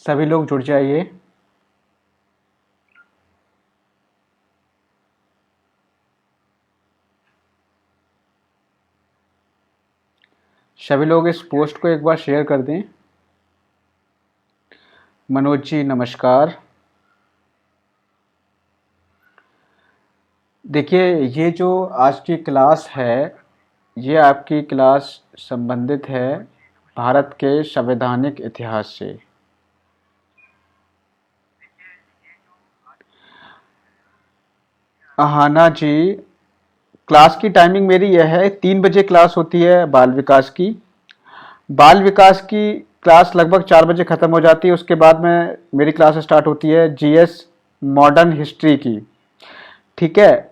सभी लोग जुड़ जाइए। सभी लोग इस पोस्ट को एक बार शेयर कर दें। मनोज जी नमस्कार। देखिए, ये जो आज की क्लास है, ये आपकी क्लास संबंधित है भारत के संवैधानिक इतिहास से। अहाना जी, क्लास की टाइमिंग मेरी यह है, 3 बजे क्लास होती है बाल विकास की। बाल विकास की क्लास लगभग 4 बजे ख़त्म हो जाती है। उसके बाद में मेरी क्लास स्टार्ट होती है जीएस मॉडर्न हिस्ट्री की, ठीक है।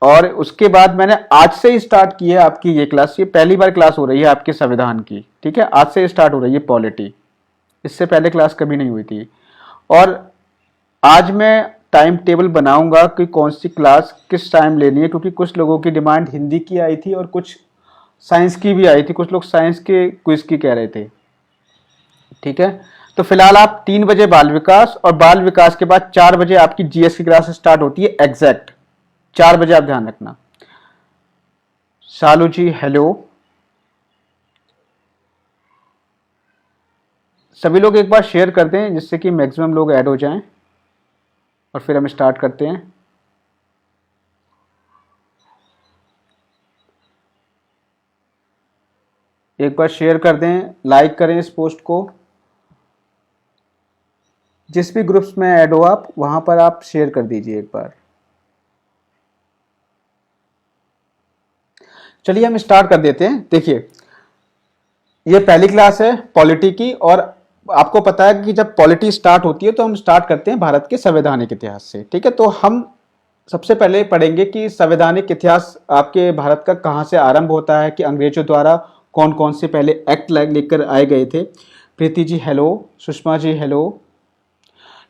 और उसके बाद मैंने आज से ही स्टार्ट की है आपकी ये क्लास। ये पहली बार क्लास हो रही है आपके संविधान की, ठीक है। आज से स्टार्ट हो रही है पॉलिटी, इससे पहले क्लास कभी नहीं हुई थी। और आज मैं टाइम टेबल बनाऊंगा कि कौन सी क्लास किस टाइम लेनी है, क्योंकि कुछ लोगों की डिमांड हिंदी की आई थी और कुछ साइंस की भी आई थी। कुछ लोग साइंस के क्विज की कह रहे थे, ठीक है। तो फिलहाल आप 3 बजे बाल विकास, और बाल विकास के बाद 4 बजे आपकी जीएस की क्लास स्टार्ट होती है एग्जैक्ट 4 बजे, आप ध्यान रखना। सालू जी हेलो। सभी लोग एक बार शेयर कर दें जिससे कि मैक्सिमम लोग ऐड हो जाएं, और फिर हम स्टार्ट करते हैं। एक बार शेयर कर दें, लाइक करें इस पोस्ट को। जिस भी ग्रुप्स में ऐड हो आप, वहां पर आप शेयर कर दीजिए एक बार। चलिए हम स्टार्ट कर देते हैं। देखिए, ये पहली क्लास है पॉलिटी की, और आपको पता है कि जब पॉलिटी स्टार्ट होती है तो हम स्टार्ट करते हैं भारत के संवैधानिक इतिहास से, ठीक है। तो हम सबसे पहले पढ़ेंगे कि संवैधानिक इतिहास आपके भारत का कहाँ से आरंभ होता है, कि अंग्रेजों द्वारा कौन कौन से पहले एक्ट लेकर आए गए थे। प्रीति जी हेलो, सुषमा जी हेलो,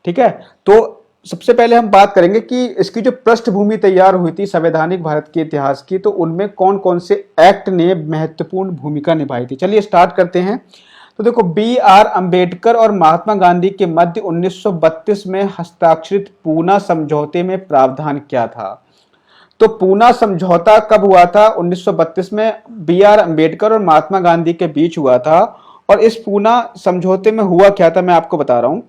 ठीक है। तो सबसे पहले हम बात करेंगे कि इसकी जो पृष्ठभूमि तैयार हुई थी संवैधानिक भारत के इतिहास की, तो उनमें कौन कौन से एक्ट ने महत्वपूर्ण भूमिका निभाई थी। चलिए स्टार्ट करते हैं। तो देखो, बी आर अंबेडकर और महात्मा गांधी के मध्य 1932 में हस्ताक्षरित पूना समझौते में प्रावधान क्या था। तो पूना समझौता कब हुआ था? 1932 में बी आर अंबेडकर और महात्मा गांधी के बीच हुआ था। और इस पूना समझौते में हुआ क्या था, मैं आपको बता रहा हूं।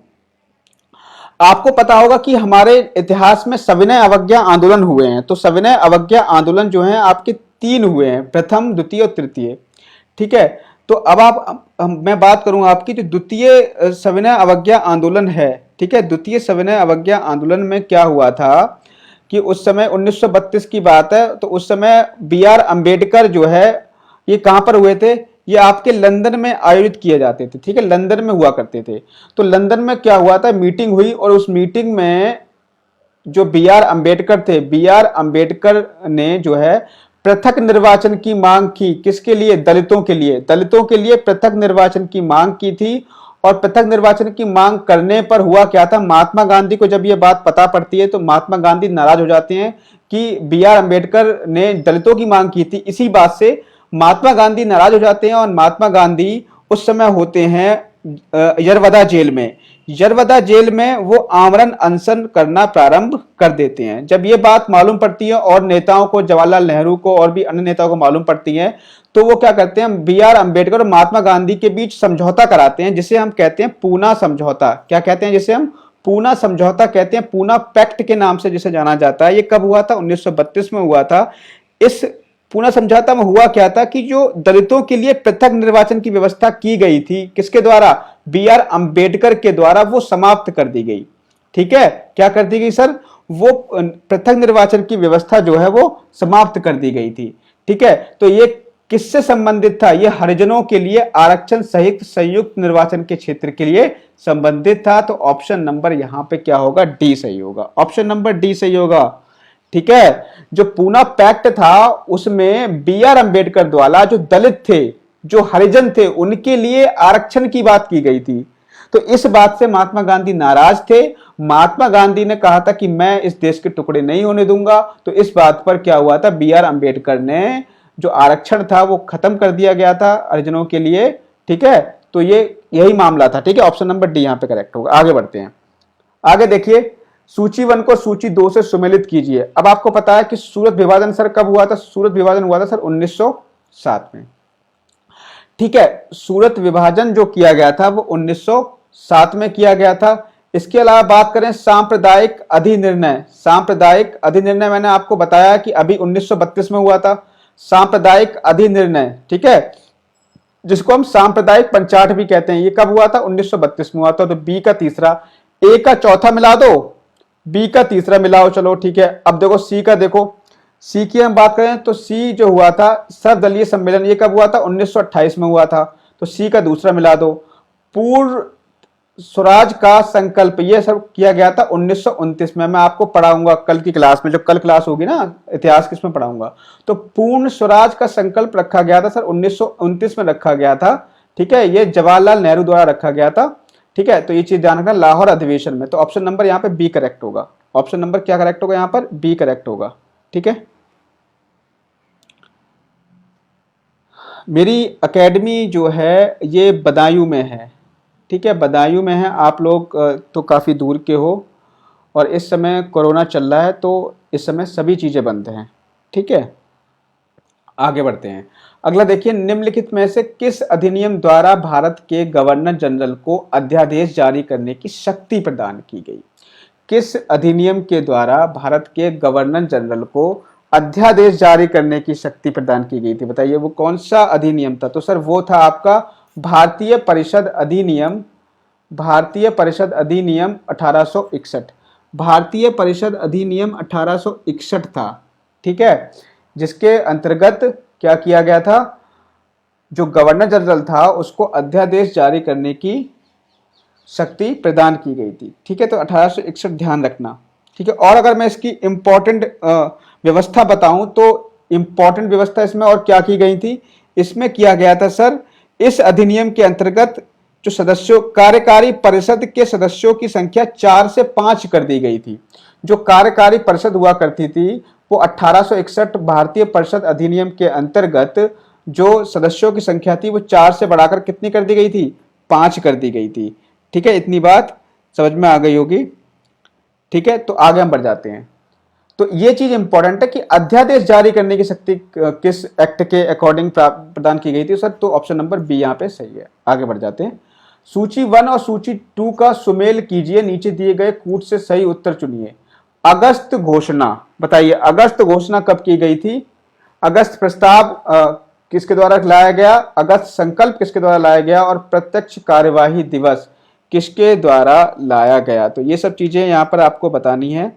आपको पता होगा कि हमारे इतिहास में सविनय अवज्ञा आंदोलन हुए हैं। तो सविनय अवज्ञा आंदोलन जो है आपके 3 हुए हैं, प्रथम, द्वितीय और तृतीय, ठीक है। तो अब मैं बात करूं आपकी जो द्वितीय सविनय अवज्ञा आंदोलन है, ठीक है। द्वितीय सविनय अवज्ञा आंदोलन में क्या हुआ था कि उस समय 1932 की बात है, तो उस समय बी आर अंबेडकर जो है, ये कहां पर हुए थे? ये आपके लंदन में आयोजित किए जाते थे, ठीक है, लंदन में हुआ करते थे। तो लंदन में क्या हुआ था, मीटिंग हुई, और उस मीटिंग में जो बी आर अंबेडकर थे, बी आर अंबेडकर ने जो है पृथक निर्वाचन की मांग की, किसके लिए? दलितों के लिए। दलितों के लिए पृथक निर्वाचन की मांग की थी। और पृथक निर्वाचन की मांग करने पर हुआ क्या था, महात्मा गांधी को जब यह बात पता पड़ती है तो महात्मा गांधी नाराज हो जाते हैं कि बी आर अम्बेडकर ने दलितों की मांग की थी। इसी बात से महात्मा गांधी नाराज हो जाते हैं और महात्मा गांधी उस समय होते हैं यरवदा जेल में। यरवदा जेल में वो आमरण अनशन करना प्रारंभ कर देते हैं। जब ये बात मालूम पड़ती है और नेताओं को, जवाहरलाल नेहरू को और भी अन्य नेताओं को मालूम पड़ती है, तो वो क्या करते हैं, बी आर अम्बेडकर और महात्मा गांधी के बीच समझौता कराते हैं, जिसे हम कहते हैं पूना समझौता। क्या कहते हैं? जिसे हम पूना समझौता कहते हैं, पूना पैक्ट के नाम से जिसे जाना जाता है। ये कब हुआ था? 1932 में हुआ था। इस पूना समझौता में हुआ क्या था कि जो दलितों के लिए पृथक निर्वाचन की व्यवस्था की गई थी, किसके द्वारा? बी आर अम्बेडकर के द्वारा, वो समाप्त कर दी गई। ठीक है, क्या कर दी गई सर? वो पृथक निर्वाचन की व्यवस्था जो है वो समाप्त कर दी गई थी। ठीक है, तो ये किससे संबंधित था? ये हरिजनों के लिए आरक्षण सहित संयुक्त निर्वाचन के क्षेत्र के लिए संबंधित था। तो ऑप्शन नंबर यहां पे क्या होगा? डी सही होगा। ऑप्शन नंबर डी सही होगा। ठीक है, जो पूना पैक्ट था उसमें बी आर अम्बेडकर द्वारा जो दलित थे, जो हरिजन थे, उनके लिए आरक्षण की बात की गई थी। तो इस बात से महात्मा गांधी नाराज थे। महात्मा गांधी ने कहा था कि मैं इस देश के टुकड़े नहीं होने दूंगा। तो इस बात पर क्या हुआ था, बी आर अम्बेडकर ने जो आरक्षण था वो खत्म कर दिया गया था हरिजनों के लिए। ठीक है, तो ये यही मामला था। ठीक है, ऑप्शन नंबर डी यहां पे करेक्ट होगा। आगे बढ़ते हैं। आगे देखिए, सूची 1 को सूची 2 से सुमेलित कीजिए। अब आपको पता है कि सूरत विभाजन सर कब हुआ था? सूरत विभाजन हुआ था सर 1907 में। ठीक है, सूरत विभाजन जो किया गया था वो 1907 में किया गया था। इसके अलावा बात करें सांप्रदायिक अधिनिर्णय। सांप्रदायिक अधिनिर्णय मैंने आपको बताया कि अभी 1932 में हुआ था सांप्रदायिक अधिनिर्णय। ठीक है, जिसको हम सांप्रदायिक पंचायत भी कहते हैं। ये कब हुआ था? 1932 में हुआ था। तो बी का तीसरा, ए का चौथा मिला दो, बी का तीसरा मिलाओ। चलो ठीक है, अब देखो सी का, देखो सी की हम बात करें तो सी जो हुआ था सर्वदलीय सम्मेलन, ये कब हुआ था? 1928 में हुआ था। तो सी का दूसरा मिला दो। पूर्ण स्वराज का संकल्प, ये सब किया गया था 1929 में। मैं आपको पढ़ाऊंगा कल की क्लास में, जो कल क्लास होगी ना इतिहास की, इसमें पढ़ाऊंगा। तो पूर्ण स्वराज का संकल्प रखा गया था सर 1929 में रखा गया था। ठीक है, ये जवाहरलाल नेहरू द्वारा रखा गया था। ठीक है, तो ये चीज ध्यान रखना, लाहौर अधिवेशन में। तो ऑप्शन नंबर यहाँ पे बी करेक्ट होगा। ऑप्शन नंबर क्या करेक्ट होगा? यहाँ पर बी करेक्ट होगा। ठीक है, मेरी एकेडमी जो है ये बदायूं में है। ठीक है, बदायूं में है। आप लोग तो काफ़ी दूर के हो और इस समय कोरोना चल रहा है, तो इस समय सभी चीज़ें बंद हैं। ठीक है, आगे बढ़ते हैं। अगला देखिए, निम्नलिखित में से किस अधिनियम द्वारा भारत के गवर्नर जनरल को अध्यादेश जारी करने की शक्ति प्रदान की गई? किस अधिनियम के द्वारा भारत के गवर्नर जनरल को अध्यादेश जारी करने की शक्ति प्रदान की गई थी? बताइए वो कौन सा अधिनियम था? तो सर वो था आपका भारतीय परिषद अधिनियम। भारतीय परिषद अधिनियम 1861। भारतीय परिषद अधिनियम 1861 था। ठीक है, जिसके अंतर्गत क्या किया गया था, जो गवर्नर जनरल था उसको अध्यादेश जारी करने की शक्ति प्रदान की गई थी। ठीक है, तो 1861 ध्यान रखना। ठीक है, और अगर मैं इसकी इंपॉर्टेंट व्यवस्था बताऊं तो इंपॉर्टेंट व्यवस्था इसमें और क्या की गई थी? इसमें किया गया था सर, इस अधिनियम के अंतर्गत जो सदस्यों, कार्यकारी परिषद के सदस्यों की संख्या 4 से 5 कर दी गई थी। जो कार्यकारी परिषद हुआ करती थी वो 1861 भारतीय परिषद अधिनियम के अंतर्गत जो सदस्यों की संख्या थी वो 4 से बढ़ाकर कितनी कर दी गई थी? 5 कर दी गई थी। ठीक है, इतनी बात समझ में आ गई होगी। ठीक है, तो आगे हम बढ़ जाते हैं। तो ये चीज इंपॉर्टेंट है कि अध्यादेश जारी करने की शक्ति किस एक्ट के अकॉर्डिंग प्रदान की गई थी सर? तो ऑप्शन नंबर बी यहाँ पे सही है। आगे बढ़ जाते हैं। सूची 1 और सूची 2 का सुमेल कीजिए, नीचे दिए गए कूट से सही उत्तर चुनिए। अगस्त घोषणा, बताइए अगस्त घोषणा कब की गई थी? अगस्त प्रस्ताव किसके द्वारा लाया गया? अगस्त संकल्प किसके द्वारा लाया गया? और प्रत्यक्ष कार्यवाही दिवस किसके द्वारा लाया गया? तो ये सब चीजें यहाँ पर आपको बतानी है।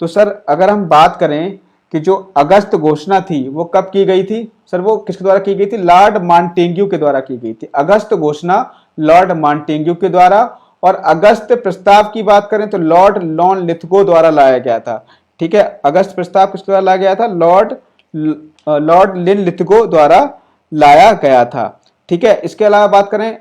तो सर अगर हम बात करें कि जो अगस्त घोषणा थी वो कब की गई थी सर? वो किसके द्वारा की गई थी? लॉर्ड मॉन्टेग्यू के द्वारा की गई थी। अगस्त घोषणा लॉर्ड मॉन्टेग्यू के द्वारा। और अगस्त प्रस्ताव की बात करें तो लॉर्ड लॉन लिथगो द्वारा लाया गया था। ठीक है, अगस्त प्रस्ताव किसके द्वारा लाया गया था? लॉर्ड लॉर्ड लिनलिथगो द्वारा लाया गया था। ठीक है, इसके अलावा बात करें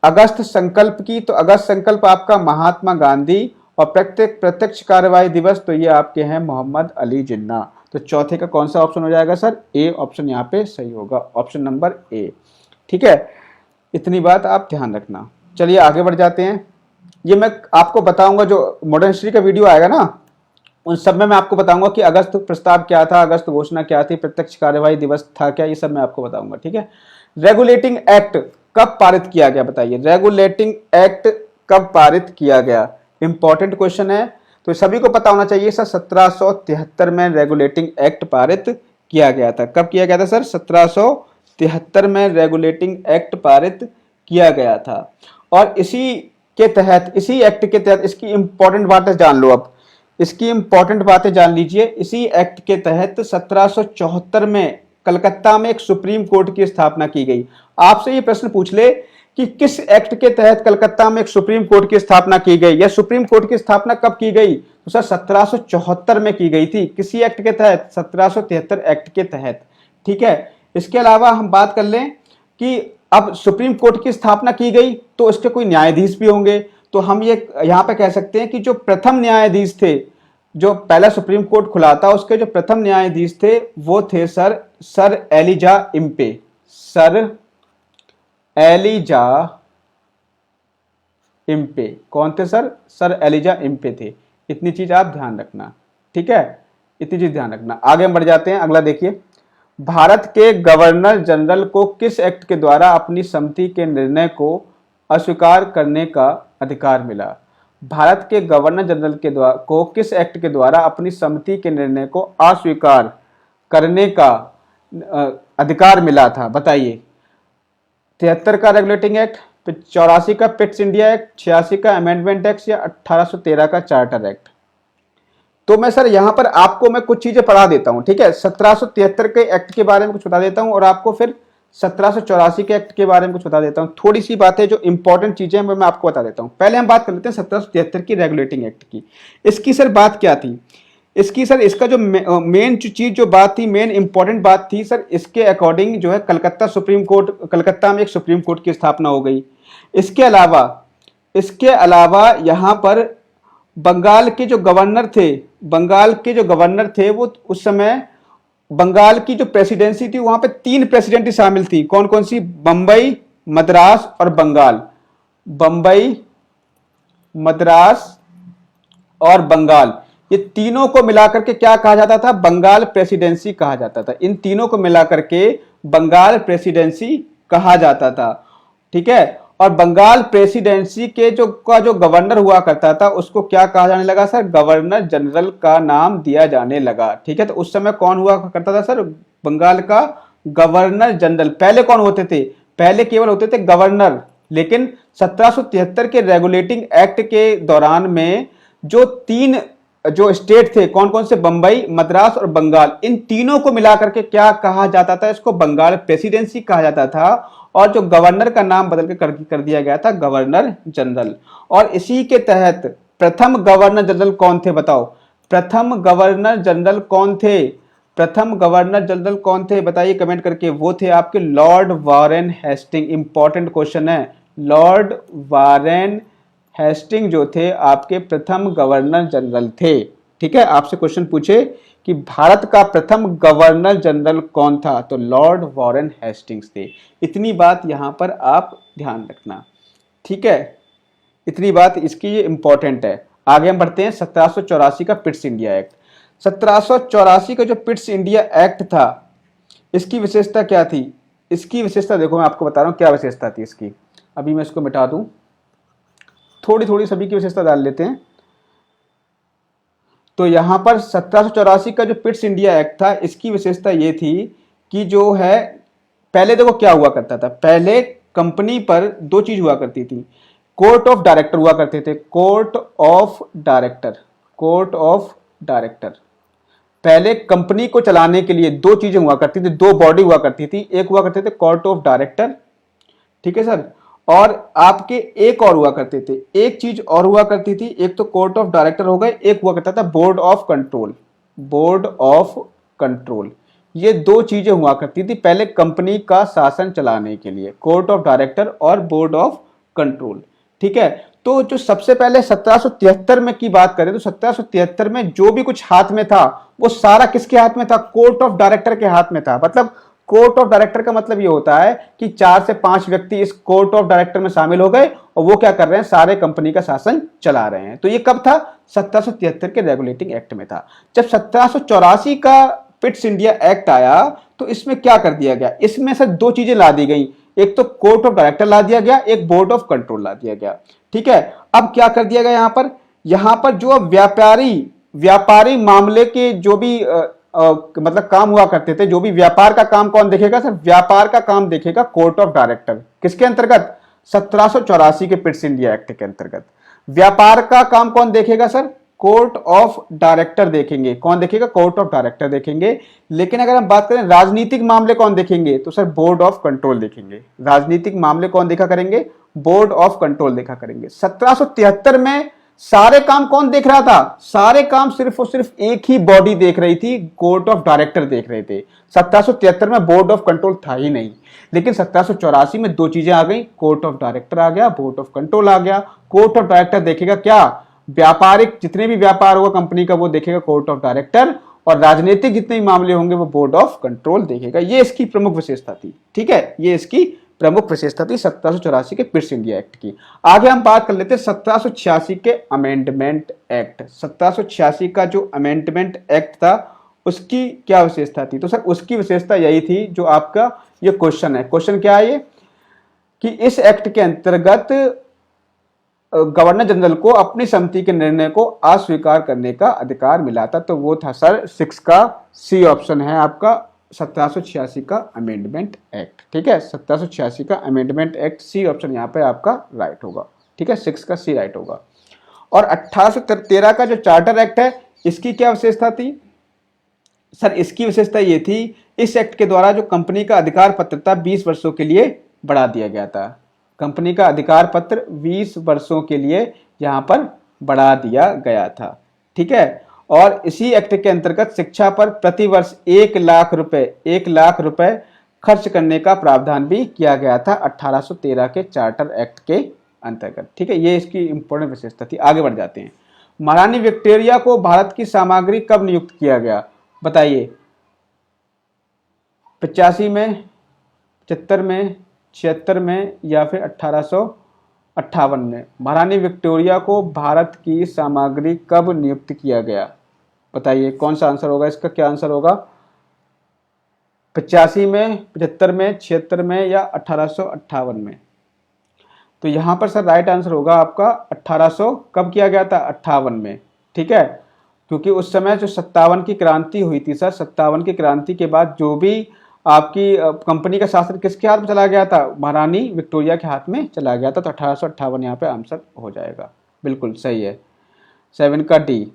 अगस्त संकल्प की, तो अगस्त संकल्प आपका महात्मा गांधी, और प्रत्यक्ष कार्रवाई दिवस तो ये आपके हैं मोहम्मद अली जिन्ना। तो चौथे का कौन सा ऑप्शन हो जाएगा सर? ए ऑप्शन यहाँ पे सही होगा, ऑप्शन नंबर ए। ठीक है, इतनी बात आप ध्यान रखना। चलिए आगे बढ़ जाते हैं। ये मैं आपको बताऊंगा, जो मॉडर्न हिस्ट्री का वीडियो आएगा ना, उन सब में मैं आपको बताऊंगा कि अगस्त प्रस्ताव क्या था, अगस्त घोषणा क्या थी, प्रत्यक्ष कार्यवाही दिवस था क्या, ये सब मैं आपको बताऊंगा। ठीक है, रेगुलेटिंग एक्ट कब पारित किया गया बताइए? रेगुलेटिंग एक्ट कब पारित किया गया? इंपॉर्टेंट क्वेश्चन है, तो सभी को पता होना चाहिए सर। 1773 में रेगुलेटिंग एक्ट पारित किया गया था। कब किया गया था सर? 1773 में रेगुलेटिंग एक्ट पारित किया गया था। और इसी के तहत, इसी एक्ट के तहत, इसकी इंपॉर्टेंट बातें जान लो। अब इसकी इंपॉर्टेंट बातें जान लीजिए। इसी एक्ट के तहत 1774 में कलकत्ता में एक सुप्रीम कोर्ट की स्थापना की गई। आपसे ये प्रश्न पूछ ले कि किस एक्ट के तहत कलकत्ता में एक सुप्रीम कोर्ट की स्थापना की गई, या सुप्रीम कोर्ट की स्थापना कब की गई? तो सर 1774 में की गई थी। किसी एक्ट के तहत? 1773 एक्ट के तहत। ठीक है, इसके अलावा हम बात कर लें कि अब सुप्रीम कोर्ट की स्थापना की गई तो उसके कोई न्यायाधीश भी होंगे। तो हम ये यहां पे कह सकते हैं कि जो प्रथम न्यायाधीश थे, जो पहला सुप्रीम कोर्ट खुला था, उसके जो प्रथम न्यायाधीश थे वो थे Sir Elijah Impey. Sir Elijah Impey कौन थे सर? सर एलिजा इम्पे थे। इतनी चीज आप ध्यान रखना। ठीक है, इतनी चीज ध्यान रखना। आगे हम बढ़ जाते हैं। अगला देखिए, भारत के गवर्नर जनरल को किस एक्ट के द्वारा अपनी सम्मति के निर्णय को अस्वीकार करने का अधिकार मिला? भारत के गवर्नर जनरल के द्वारा को किस एक्ट के द्वारा अपनी सम्मति के निर्णय को अस्वीकार करने का अधिकार मिला था बताइए? 73 का रेगुलेटिंग एक्ट, 84 का पिट्स इंडिया एक्ट, 86 का अमेंडमेंट एक्ट, या 1813 का चार्टर एक्ट? तो मैं सर यहां पर आपको मैं कुछ चीजें पढ़ा देता हूं। ठीक है, 1773 के एक्ट के बारे में कुछ बता देता हूं, और आपको फिर 1784 के एक्ट के बारे में कुछ बता देता हूं। थोड़ी सी बातें जो इंपॉर्टेंट चीजें हैं मैं आपको बता देता हूं। पहले हम बात कर लेते हैं 1773 की रेगुलेटिंग एक्ट की। इसकी सर बात क्या थी? इसकी सर इसका जो मेन चीज जो बात थी, मेन इंपॉर्टेंट बात थी सर, इसके अकॉर्डिंग जो है कलकत्ता में एक सुप्रीम कोर्ट की स्थापना हो गई। इसके अलावा यहां पर बंगाल के जो गवर्नर थे वो उस समय बंगाल की जो प्रेसिडेंसी थी वहां पे 3 प्रेसिडेंसी शामिल थी। कौन कौन सी? बंबई, मद्रास और बंगाल। बंबई, मद्रास और बंगाल, ये तीनों को मिलाकर के क्या कहा जाता था? बंगाल प्रेसिडेंसी कहा जाता था। इन तीनों को मिलाकर के बंगाल प्रेसिडेंसी कहा जाता था। ठीक है, और बंगाल प्रेसिडेंसी के जो गवर्नर हुआ करता था उसको क्या कहा जाने लगा सर? गवर्नर जनरल का नाम दिया जाने लगा। ठीक है, तो उस समय कौन हुआ करता था सर? बंगाल का गवर्नर जनरल। पहले कौन होते थे? पहले केवल होते थे गवर्नर। लेकिन 1773 के रेगुलेटिंग एक्ट के दौरान में जो 3 जो स्टेट थे, कौन कौन से? बंबई, मद्रास और बंगाल, इन तीनों को मिलाकर के क्या कहा जाता था? इसको बंगाल प्रेसिडेंसी कहा जाता था। और जो गवर्नर का नाम बदल के कर दिया गया था गवर्नर जनरल। और इसी के तहत प्रथम गवर्नर जनरल कौन थे बताओ? प्रथम गवर्नर जनरल कौन थे? प्रथम गवर्नर जनरल कौन थे बताइए कमेंट करके? वो थे आपके Lord Warren Hasting. Important question है। लॉर्ड वारेन हेस्टिंग जो थे आपके प्रथम गवर्नर जनरल थे। ठीक है, आपसे क्वेश्चन पूछे कि भारत का प्रथम गवर्नर जनरल कौन था, तो लॉर्ड वारेन हेस्टिंग्स थे। इतनी बात यहां पर आप ध्यान रखना। ठीक है, इतनी बात इसकी ये इंपॉर्टेंट है। आगे हम बढ़ते हैं 1784 का पिट्स इंडिया एक्ट। 1784 का जो पिट्स इंडिया एक्ट था, इसकी विशेषता क्या थी? इसकी विशेषता देखो, मैं आपको बता रहा हूं क्या विशेषता थी इसकी। अभी मैं इसको मिटा दूं, थोड़ी थोड़ी सभी की विशेषता डाल लेते हैं। तो यहां पर 1784 का जो पिट्स इंडिया एक्ट था, इसकी विशेषता ये थी कि जो है, पहले देखो क्या हुआ करता था। पहले कंपनी पर 2 चीज हुआ करती थी। कोर्ट ऑफ डायरेक्टर हुआ करते थे। Court of director, court of director. पहले कंपनी को चलाने के लिए 2 चीजें हुआ करती थी, 2 बॉडी हुआ करती थी। एक हुआ करते थे कोर्ट ऑफ डायरेक्टर, ठीक है सर, और आपके एक और हुआ करते थे, एक चीज और हुआ करती थी। एक तो कोर्ट ऑफ डायरेक्टर हो गए, एक हुआ करता था board of control. Board of control, ये दो चीजें हुआ करती थी पहले कंपनी का शासन चलाने के लिए, कोर्ट ऑफ डायरेक्टर और बोर्ड ऑफ कंट्रोल। ठीक है, तो जो सबसे पहले 1773 में की बात करें तो 1773 में जो भी कुछ हाथ में था वो सारा किसके हाथ में था? कोर्ट ऑफ डायरेक्टर के हाथ में था। मतलब कोर्ट ऑफ डायरेक्टर का मतलब ये होता है कि 4 से 5 व्यक्ति इस कोर्ट ऑफ डायरेक्टर में शामिल हो गए और वो क्या कर रहे हैं? सारे कंपनी का शासन चला रहे हैं। तो ये कब था? 1773 के रेगुलेटिंग एक्ट में था। जब 1784 का पिट्स इंडिया एक्ट आया तो इसमें क्या कर दिया गया? इसमें से दो चीजें ला दी गई, एक तो कोर्ट ऑफ डायरेक्टर ला दिया गया, एक बोर्ड ऑफ कंट्रोल ला दिया गया। ठीक है, अब क्या कर दिया गया यहां पर जो व्यापारी मामले के जो भी मतलब काम हुआ करते थे, जो भी व्यापार का काम कौन देखेगा सर? व्यापार का काम देखेगा कोर्ट ऑफ डायरेक्टर। किसके अंतर्गत? 1784 के पिट्स इंडिया एक्ट के अंतर्गत। व्यापार का काम कौन देखेगा सर? कोर्ट ऑफ डायरेक्टर देखेंगे। कौन देखेगा? कोर्ट ऑफ डायरेक्टर देखेंगे। लेकिन अगर हम बात करें राजनीतिक मामले कौन देखेंगे तो सर बोर्ड ऑफ कंट्रोल देखेंगे। राजनीतिक मामले कौन देखा करेंगे? बोर्ड ऑफ कंट्रोल देखा करेंगे। 1773 में सारे काम कौन देख रहा था? सारे काम सिर्फ और सिर्फ एक ही बॉडी देख रही थी, कोर्ट ऑफ डायरेक्टर देख रहे थे। 1773 में बोर्ड ऑफ कंट्रोल था ही नहीं। लेकिन 1784 में दो चीजें आ गई, कोर्ट ऑफ डायरेक्टर आ गया, बोर्ड ऑफ कंट्रोल आ गया। कोर्ट ऑफ डायरेक्टर देखेगा क्या? व्यापारिक जितने भी व्यापार होगा कंपनी का वो देखेगा कोर्ट ऑफ डायरेक्टर, और राजनीतिक जितने भी मामले होंगे वो बोर्ड ऑफ कंट्रोल देखेगा। ये इसकी प्रमुख विशेषता थी। ठीक है, ये इसकी प्रमुख विशेषता थी 1784 के पिट्स इंडिया एक्ट की। आगे हम बात कर लेते हैं 1786 के अमेंडमेंट एक्ट। 1786 का जो अमेंडमेंट एक्ट था उसकी क्या विशेषता थी? तो सर उसकी विशेषता यही थी जो आपका ये क्वेश्चन है। क्वेश्चन क्या है ये कि इस एक्ट के अंतर्गत गवर्नर जनरल को अपनी समिति के निर्णय को अस्वीकार करने का अधिकार मिला था। तो वो था सर 6 का सी ऑप्शन है आपका 1786 का अमेंडमेंट एक्ट। ठीक है, 1786 का अमेंडमेंट एक्ट सी ऑप्शन यहाँ पे आपका राइट होगा। ठीक है, 6 का सी राइट होगा। और 1813 का जो चार्टर एक्ट है इसकी क्या विशेषता थी? सर इसकी विशेषता ये थी, इस एक्ट के द्वारा जो कंपनी का अधिकार पत्र था 20 वर्षों के लिए बढ़ा दिया गया था। कंपनी का अधिकार पत्र 20 वर्षों के लिए यहां पर बढ़ा दिया गया था। ठीक है, और इसी एक्ट के अंतर्गत शिक्षा पर प्रतिवर्ष 1 लाख रुपए खर्च करने का प्रावधान भी किया गया था 1813 के चार्टर एक्ट के अंतर्गत। ठीक है, ये इसकी इंपॉर्टेंट विशेषता थी। आगे बढ़ जाते हैं। महारानी विक्टोरिया को भारत की सामग्री कब नियुक्त किया गया? बताइए, 85 में, 75 में, 76 में या फिर 1858 में? महारानी विक्टोरिया को भारत की सामग्री कब नियुक्त किया गया? बताइए कौन सा आंसर होगा इसका? क्या आंसर होगा? 85 में, 75 में, 76 में या 1858 में? तो यहां पर सर राइट आंसर होगा आपका 1800 कब किया गया था? 58 में। ठीक है, क्योंकि उस समय जो 57 की क्रांति हुई थी सर, 57 की क्रांति के बाद जो भी आपकी कंपनी का शासन किसके हाथ में चला गया था? महारानी विक्टोरिया के हाथ में चला गया था। तो 1858 यहाँ पे आंसर हो जाएगा। बिल्कुल सही है, 7 का डी।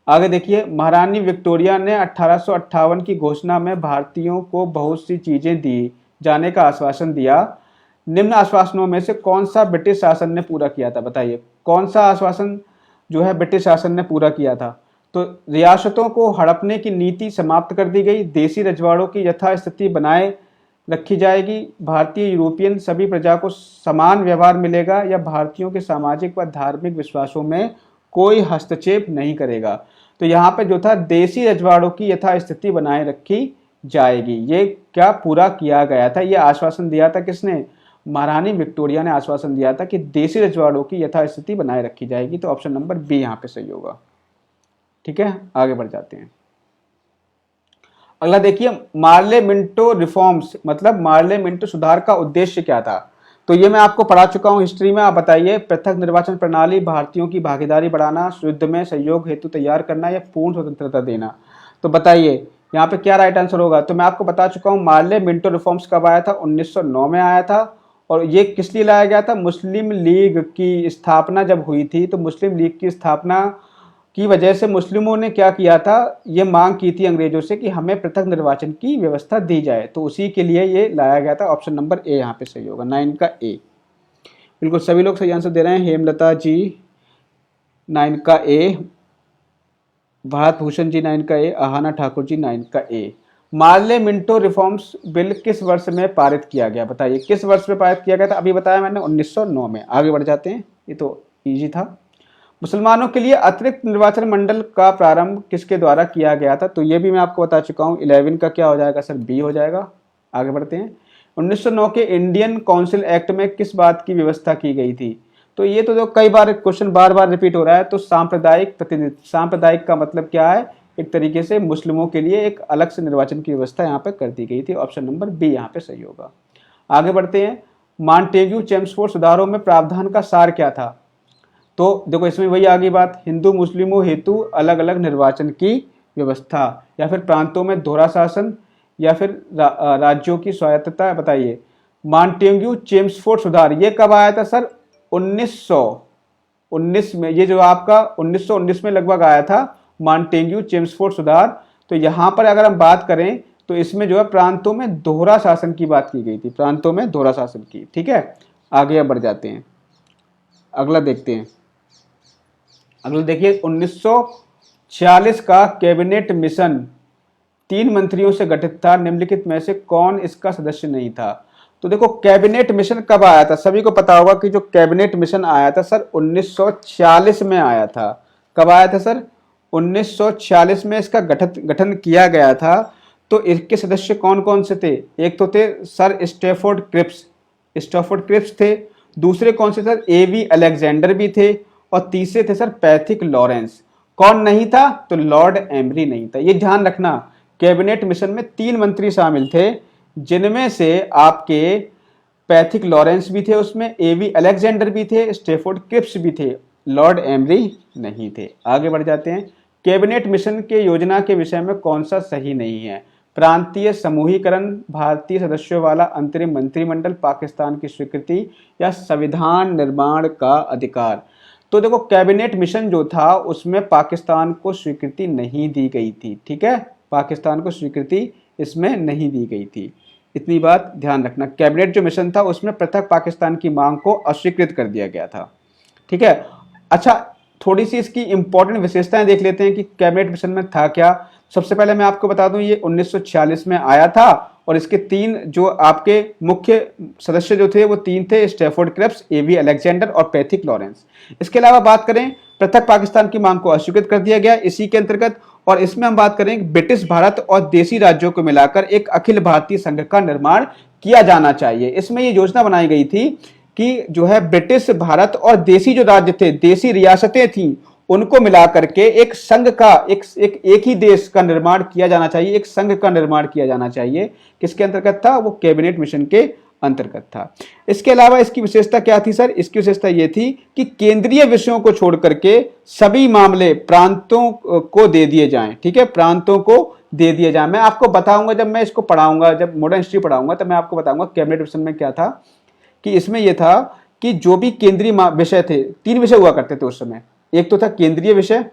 आगे देखिए, महारानी विक्टोरिया ने 1858 की घोषणा में भारतीयों को बहुत सी चीजें दी जाने का आश्वासन दिया। निम्न आश्वासनों में से कौन सा ब्रिटिश शासन ने पूरा किया था? बताइए कौन सा आश्वासन जो है ब्रिटिश शासन ने पूरा किया था? तो रियासतों को हड़पने की नीति समाप्त कर दी गई, देसी रजवाड़ों की यथास्थिति बनाए रखी जाएगी, भारतीय यूरोपियन सभी प्रजा को समान व्यवहार मिलेगा, या भारतीयों के सामाजिक व धार्मिक विश्वासों में कोई हस्तक्षेप नहीं करेगा। तो यहाँ पे जो था देसी रजवाड़ों की यथास्थिति बनाए रखी जाएगी, ये क्या पूरा किया गया था? ये आश्वासन दिया था किसने? महारानी विक्टोरिया ने आश्वासन दिया था कि देसी रजवाड़ों की यथास्थिति बनाए रखी जाएगी। तो ऑप्शन नंबर बी यहाँ पे सही होगा। ठीक है, आगे बढ़ जाते हैं। अगला देखिए, मार्ले मिंटो रिफॉर्म्स मतलब मार्ले मिंटो सुधार का उद्देश्य क्या था? तो ये मैं आपको पढ़ा चुका हूं हिस्ट्री में। आप बताइए, पृथक निर्वाचन प्रणाली, भारतीयों की भागीदारी बढ़ाना, युद्ध में सहयोग हेतु तैयार करना, या पूर्ण स्वतंत्रता देना? तो बताइए यहाँ पे क्या राइट आंसर होगा? तो मैं आपको बता चुका हूँ मार्ले मिंटो रिफॉर्म्स कब आया था? 1909 में आया था। और ये किस लिए लाया गया था? मुस्लिम लीग की स्थापना जब हुई थी, तो मुस्लिम लीग की स्थापना की वजह से मुस्लिमों ने क्या किया था? ये मांग की थी अंग्रेजों से कि हमें पृथक निर्वाचन की व्यवस्था दी जाए। तो उसी के लिए ये लाया गया था। ऑप्शन नंबर ए यहाँ पे सही होगा, 9 का ए। बिल्कुल सभी लोग सही आंसर दे रहे हैं। हेमलता जी 9 का ए, भारत भूषण जी 9 का ए, आहाना ठाकुर जी 9 का ए। मार्ले मिंटो रिफॉर्म्स बिल किस वर्ष में पारित किया गया, बताइए किस वर्ष में पारित किया गया था। अभी बताया मैंने 1909 में। आगे बढ़ जाते हैं, ये तो इजी था। मुसलमानों के लिए अतिरिक्त निर्वाचन मंडल का प्रारंभ किसके द्वारा किया गया था, तो ये भी मैं आपको बता चुका हूँ। 11 का क्या हो जाएगा सर, बी हो जाएगा। आगे बढ़ते हैं। 1909 के इंडियन काउंसिल एक्ट में किस बात की व्यवस्था की गई थी, तो ये तो जो कई बार क्वेश्चन बार बार रिपीट हो रहा है, तो सांप्रदायिक प्रतिनिधित्व। सांप्रदायिक का मतलब क्या है, एक तरीके से मुस्लिमों के लिए एक अलग से निर्वाचन की व्यवस्था यहाँ पे कर दी गई थी। ऑप्शन नंबर बी यहाँ पे सही होगा। आगे बढ़ते हैं। मॉन्टेग्यू चेम्सफोर्ड सुधारों में प्रावधान का सार क्या था, तो देखो इसमें वही आ गई बात, हिंदू मुस्लिमों हेतु अलग अलग निर्वाचन की व्यवस्था, या फिर प्रांतों में दोहरा शासन, या फिर राज्यों की स्वायत्तता। बताइए मॉन्टेग्यू चेम्सफोर्ड सुधार ये कब आया था सर, 1919 में। ये जो आपका 1919 में लगभग आया था मॉन्टेग्यू चेम्सफोर्ड सुधार। तो यहाँ पर अगर हम बात करें तो इसमें जो है प्रांतों में दोहरा शासन की बात की गई थी, प्रांतों में दोहरा शासन की। ठीक है, आगे बढ़ जाते हैं, अगला देखते हैं। अगला देखिए 1946 का कैबिनेट मिशन 3 मंत्रियों से गठित था, निम्नलिखित में से कौन इसका सदस्य नहीं था। तो देखो कैबिनेट मिशन कब आया था, सभी को पता होगा कि जो कैबिनेट मिशन आया था सर 1946 में आया था। कब आया था सर, 1946 में इसका गठन किया गया था। तो इसके सदस्य कौन कौन से थे, एक तो थे सर स्टैफोर्ड क्रिप्स थे, दूसरे कौन से सर एवी अलेक्जेंडर भी थे, और तीसरे थे सर पैथिक लॉरेंस। कौन नहीं था, तो लॉर्ड एमरी नहीं था। ये ध्यान रखना, कैबिनेट मिशन में 3 मंत्री शामिल थे, जिनमें से आपके पैथिक लॉरेंस भी थे, उसमें एवी अलेक्जेंडर भी थे, स्टैफोर्ड क्रिप्स भी थे, लॉर्ड एमरी नहीं थे। आगे बढ़ जाते हैं। कैबिनेट मिशन के योजना के विषय में कौन सा सही नहीं है, प्रांतीय समूहीकरण, भारतीय सदस्यों वाला अंतरिम मंत्रिमंडल, पाकिस्तान की स्वीकृति, या संविधान निर्माण का अधिकार। तो देखो कैबिनेट मिशन जो था उसमें पाकिस्तान को स्वीकृति नहीं दी गई थी। ठीक है, पाकिस्तान को स्वीकृति इसमें नहीं दी गई थी, इतनी बात ध्यान रखना। कैबिनेट जो मिशन था उसमें पृथक पाकिस्तान की मांग को अस्वीकृत कर दिया गया था। ठीक है, अच्छा थोड़ी सी इसकी इंपॉर्टेंट विशेषताएं देख लेते हैं कि कैबिनेट मिशन में था क्या। सबसे पहले मैं आपको बता दूं ये 1946 में आया था, और इसके 3 जो आपके मुख्य सदस्य जो थे वो 3 थे, स्टैफोर्ड क्रिप्स, एवी अलेक्जेंडर और पैथिक लॉरेंस। इसके अलावा बात करें पृथक पाकिस्तान की मांग को अस्वीकृत कर दिया गया इसी के अंतर्गत। और इसमें हम बात करें ब्रिटिश भारत और देशी राज्यों को मिलाकर एक अखिल भारतीय संघ का निर्माण किया जाना चाहिए। इसमें ये योजना बनाई गई थी कि जो है ब्रिटिश भारत और देशी जो राज्य थे, देशी रियासतें थी, उनको मिलाकर के एक संघ का एक ही देश का निर्माण किया जाना चाहिए, एक संघ का निर्माण किया जाना चाहिए। किसके अंतर्गत था, वो कैबिनेट मिशन के अंतर्गत था। इसके अलावा इसकी विशेषता क्या थी सर, इसकी विशेषता ये थी कि केंद्रीय विषयों को छोड़ करके सभी मामले प्रांतों को दे दिए जाएं। ठीक है, प्रांतों को दे दिए जाएं। मैं आपको बताऊंगा जब मैं इसको पढ़ाऊंगा, जब मॉडर्न हिस्ट्री पढ़ाऊंगा तब मैं आपको बताऊंगा कैबिनेट मिशन में क्या था। कि इसमें यह था कि जो भी केंद्रीय विषय थे, 3 विषय हुआ करते थे उस समय। एक तो था केंद्रीय विषय,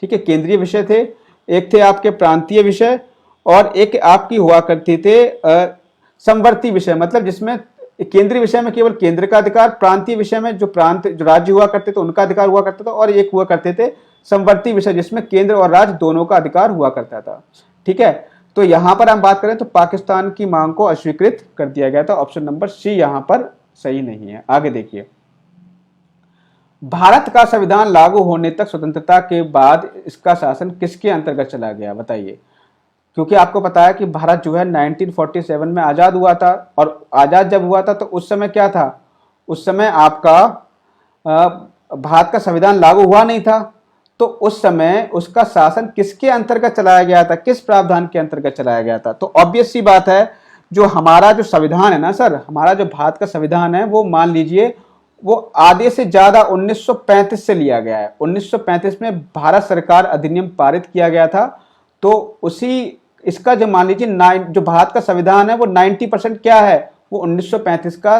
ठीक है, केंद्रीय विषय थे, एक थे आपके प्रांतीय विषय, और एक आपकी हुआ करती थे समवर्ती विषय, मतलब जिसमें केंद्रीय विषय में केवल केंद्र का अधिकार, प्रांतीय विषय में जो राज्य हुआ करते थे उनका अधिकार हुआ करता था, और एक हुआ करते थे समवर्ती विषय जिसमें केंद्र और राज्य दोनों का अधिकार हुआ करता था। ठीक है, तो यहां पर हम बात करें तो पाकिस्तान की मांग को अस्वीकृत कर दिया गया था। ऑप्शन नंबर सी यहां पर सही नहीं है। आगे देखिए, भारत का संविधान लागू होने तक स्वतंत्रता के बाद इसका शासन किसके अंतर्गत चला गया, बताइए। क्योंकि आपको पता है कि भारत जो है 1947 में आजाद हुआ था, और आजाद जब हुआ था तो उस समय क्या था, उस समय आपका भारत का संविधान लागू हुआ नहीं था। तो उस समय उसका शासन किसके अंतर्गत चलाया गया था, किस प्रावधान के अंतर्गत चलाया गया था। तो ऑब्वियस सी बात है, जो हमारा जो संविधान है ना सर, हमारा जो भारत का संविधान है वो मान लीजिए वो आधे से ज्यादा 1935 से लिया गया है। 1935 में भारत सरकार अधिनियम पारित किया गया था। तो उसी इसका जो मान लीजिए जो भारत का संविधान है वो 90% क्या है, वो 1935 का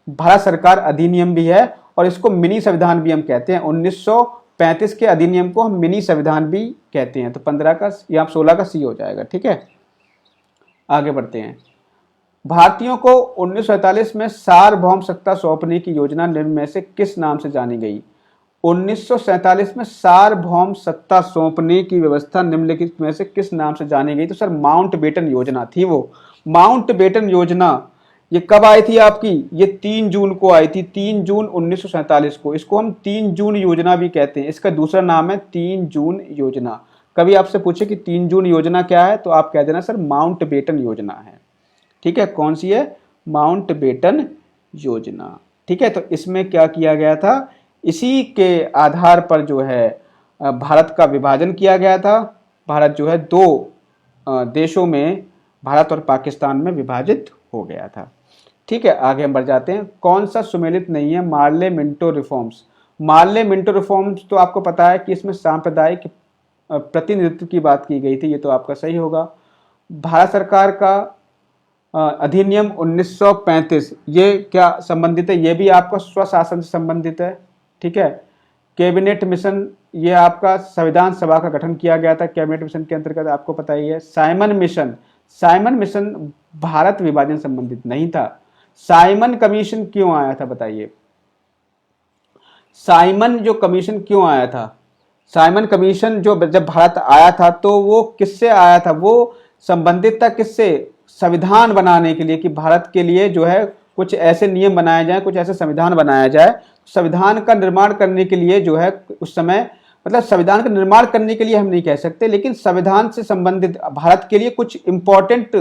भारत सरकार अधिनियम भी है, और इसको मिनी संविधान भी हम कहते हैं। 1935 के अधिनियम को हम मिनी संविधान भी कहते हैं। तो 15 का या 16 का सी हो जाएगा। ठीक है, आगे बढ़ते हैं। भारतीयों को 1947 में सार्वभौम सत्ता सौंपने की योजना निम्न में से किस नाम से जानी गई। 1947 में सार्वभौम सत्ता सौंपने की व्यवस्था निम्नलिखित में से किस नाम से जानी गई? तो सर माउंटबेटन योजना थी वो। माउंटबेटन योजना ये कब आई थी आपकी? ये 3 जून को आई थी, 3 जून 1947 को। इसको हम 3 जून योजना भी कहते हैं। इसका दूसरा नाम है 3 जून योजना। कभी आपसे पूछे कि 3 जून योजना क्या है, तो आप कह देना सर माउंटबेटन योजना है। ठीक है, कौन सी है? माउंटबेटन योजना। ठीक है, तो इसमें क्या किया गया था? इसी के आधार पर जो है भारत का विभाजन किया गया था। भारत जो है 2 देशों में, भारत और पाकिस्तान में विभाजित हो गया था। ठीक है, आगे हम बढ़ जाते हैं। कौन सा सुमेलित नहीं है Morley Minto reforms? Morley Minto reforms तो आपको पता है कि इसमें सांप्रदायिक प्रतिनिधित्व की बात की गई थी, ये तो आपका सही होगा। भारत सरकार का अधिनियम 1935 ये क्या संबंधित है? ये भी आपका स्वशासन से संबंधित है। ठीक है, कैबिनेट मिशन ये आपका संविधान सभा का गठन किया गया था कैबिनेट मिशन के अंतर्गत, आपको पता ही है। Simon mission, Simon mission Bharat विभाजन संबंधित नहीं था। साइमन कमीशन क्यों आया था बताइए? साइमन जो कमीशन क्यों आया था? साइमन कमीशन जो जब भारत आया था तो वो किससे आया था? वो संबंधित था किससे? संविधान बनाने के लिए, कि भारत के लिए जो है कुछ ऐसे नियम बनाए जाए, कुछ ऐसे संविधान बनाया जाए। संविधान का निर्माण करने के लिए जो है उस समय, मतलब संविधान का निर्माण करने के लिए हम नहीं कह सकते, लेकिन संविधान से संबंधित भारत के लिए कुछ इंपॉर्टेंट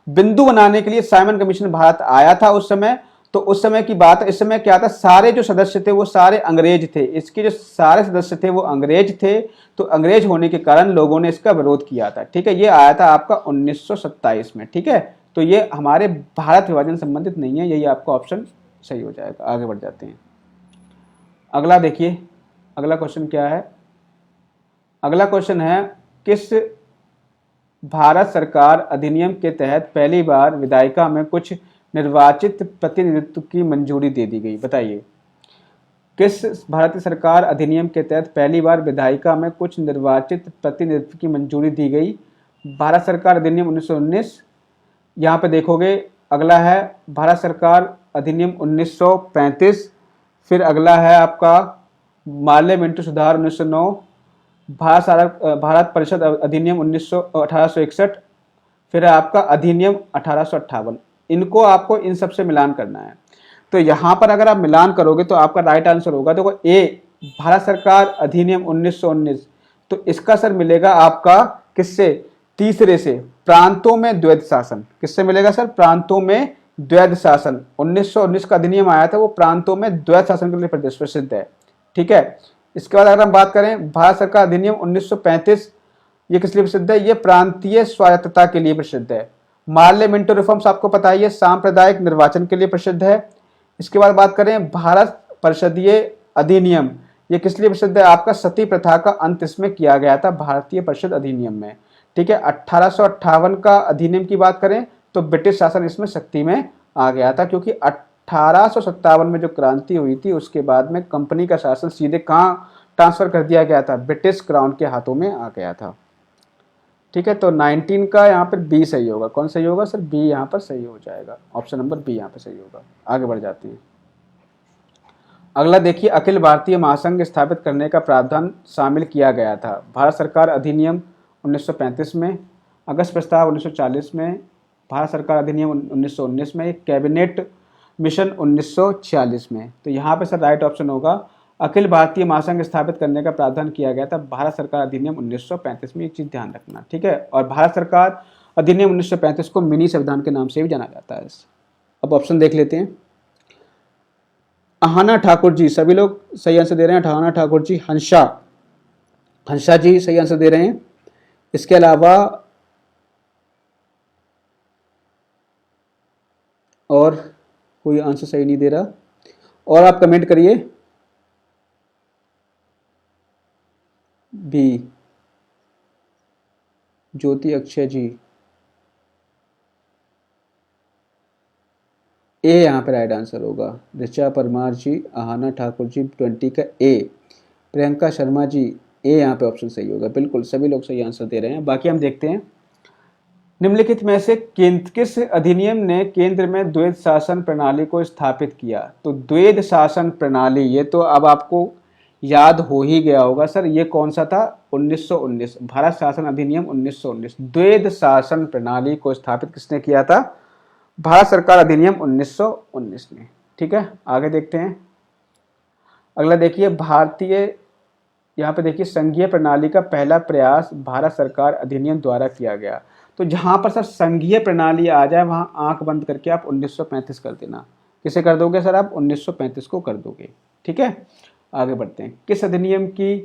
बिंदु बनाने के लिए साइमन कमीशन भारत आया था उस समय। तो उस समय की बात है। इस समय क्या था, सारे जो सदस्य थे वो सारे अंग्रेज थे। इसके जो सारे सदस्य थे वो अंग्रेज थे। तो अंग्रेज होने के कारण लोगों ने इसका विरोध किया था। ठीक है, ये आया था आपका 1927 में। ठीक है, तो ये हमारे भारत विभाजन संबंधित नहीं है, यही आपका ऑप्शन सही हो जाएगा। आगे बढ़ जाते हैं। अगला देखिए, अगला क्वेश्चन क्या है? अगला क्वेश्चन है, किस भारत सरकार अधिनियम के तहत पहली बार विधायिका में कुछ निर्वाचित प्रतिनिधित्व की मंजूरी दे दी गई? बताइए, किस भारतीय सरकार अधिनियम के तहत पहली बार विधायिका में कुछ निर्वाचित प्रतिनिधित्व की मंजूरी दी गई? भारत सरकार अधिनियम 1919। यहाँ पे देखोगे अगला है भारत सरकार अधिनियम 1935। फिर अगला है आपका मार्ले मिंटो सुधार 1909, भारत परिषद अधिनियम 1861। फिर है आपका अधिनियम 1858। इनको आपको इन सब से मिलान करना है। तो यहाँ पर अगर आप मिलान करोगे तो आपका राइट आंसर होगा, देखो ए भारत सरकार अधिनियम 1919। तो इसका सर मिलेगा आपका किससे? तीसरे से, प्रांतों में द्वैध शासन। किससे मिलेगा सर? प्रांतों में द्वैध शासन। 1919 का अधिनियम आया था, वो प्रांतों में द्वैध शासन के लिए प्रसिद्ध है। ठीक है, इसके बाद अगर हम बात करें भारत सरकार अधिनियम 1935, ये किस लिए प्रसिद्ध है? ये प्रांतीय स्वायत्तता के लिए प्रसिद्ध है। मार्ले मिंटो रिफॉर्म्स आपको पता है, ये सांप्रदायिक निर्वाचन के लिए प्रसिद्ध है। इसके बाद बात करें भारत परिषदीय अधिनियम, ये किस लिए प्रसिद्ध है? आपका सती प्रथा का अंत इसमें किया गया था भारतीय परिषद अधिनियम में। ठीक है, 1858 का अधिनियम की बात करें तो ब्रिटिश शासन इसमें शक्ति में आ गया था, क्योंकि 1857 में जो क्रांति हुई थी उसके बाद में कंपनी का शासन सीधे कहाँ ट्रांसफर कर दिया गया था? ब्रिटिश क्राउन के हाथों में आ गया था। ठीक है, तो 19 का यहाँ पर बी सही होगा। कौन सही होगा सर? बी यहाँ पर सही हो जाएगा, ऑप्शन नंबर बी यहाँ पर सही होगा। आगे बढ़ जाते हैं। अगला देखिए, अखिल भारतीय महासंघ स्थापित करने का प्रावधान शामिल किया गया था भारत सरकार अधिनियम 1935 में, अगस्त प्रस्ताव 1940 में, भारत सरकार अधिनियम 1919 में, कैबिनेट मिशन 1946 में। तो यहाँ पे सर राइट ऑप्शन होगा अखिल भारतीय महासंघ स्थापित करने का प्रावधान किया गया था भारत सरकार अधिनियम 1935 में। एक चीज ध्यान रखना। ठीक है, और भारत सरकार अधिनियम 1935 को मिनी संविधान के नाम से भी जाना जाता है। अब ऑप्शन देख लेते हैं। अहाना ठाकुर जी, सभी लोग सही आंसर दे रहे हैं। अहाना ठाकुर जी, हंसा जी सही आंसर दे रहे हैं। इसके अलावा और कोई आंसर सही नहीं दे रहा, और आप कमेंट करिए। बी ज्योति अक्षय जी, ए यहाँ पे राइट आंसर होगा। ऋचा परमार जी, आहाना ठाकुर जी 20 का ए। प्रियंका शर्मा जी, ए यहाँ पे ऑप्शन सही होगा। बिल्कुल सभी लोग सही आंसर दे रहे हैं। बाकी हम देखते हैं, निम्नलिखित में से किस अधिनियम ने केंद्र में द्वैध शासन प्रणाली को स्थापित किया? तो द्वैध शासन प्रणाली, ये तो अब आपको याद हो ही गया होगा सर, ये कौन सा था? 1919, भारत शासन अधिनियम 1919। द्वैध शासन प्रणाली को स्थापित किसने किया था? भारत सरकार अधिनियम 1919 ने। ठीक है, आगे देखते हैं। अगला देखिए, भारतीय, यहाँ पे देखिए, संघीय प्रणाली का पहला प्रयास भारत सरकार अधिनियम द्वारा किया गया। तो जहां पर सर संघीय प्रणाली आ जाए वहां आंख बंद करके आप 1935 कर देना। किसे कर दोगे सर आप? 1935 को कर दोगे। ठीक है, आगे बढ़ते हैं। किस अधिनियम की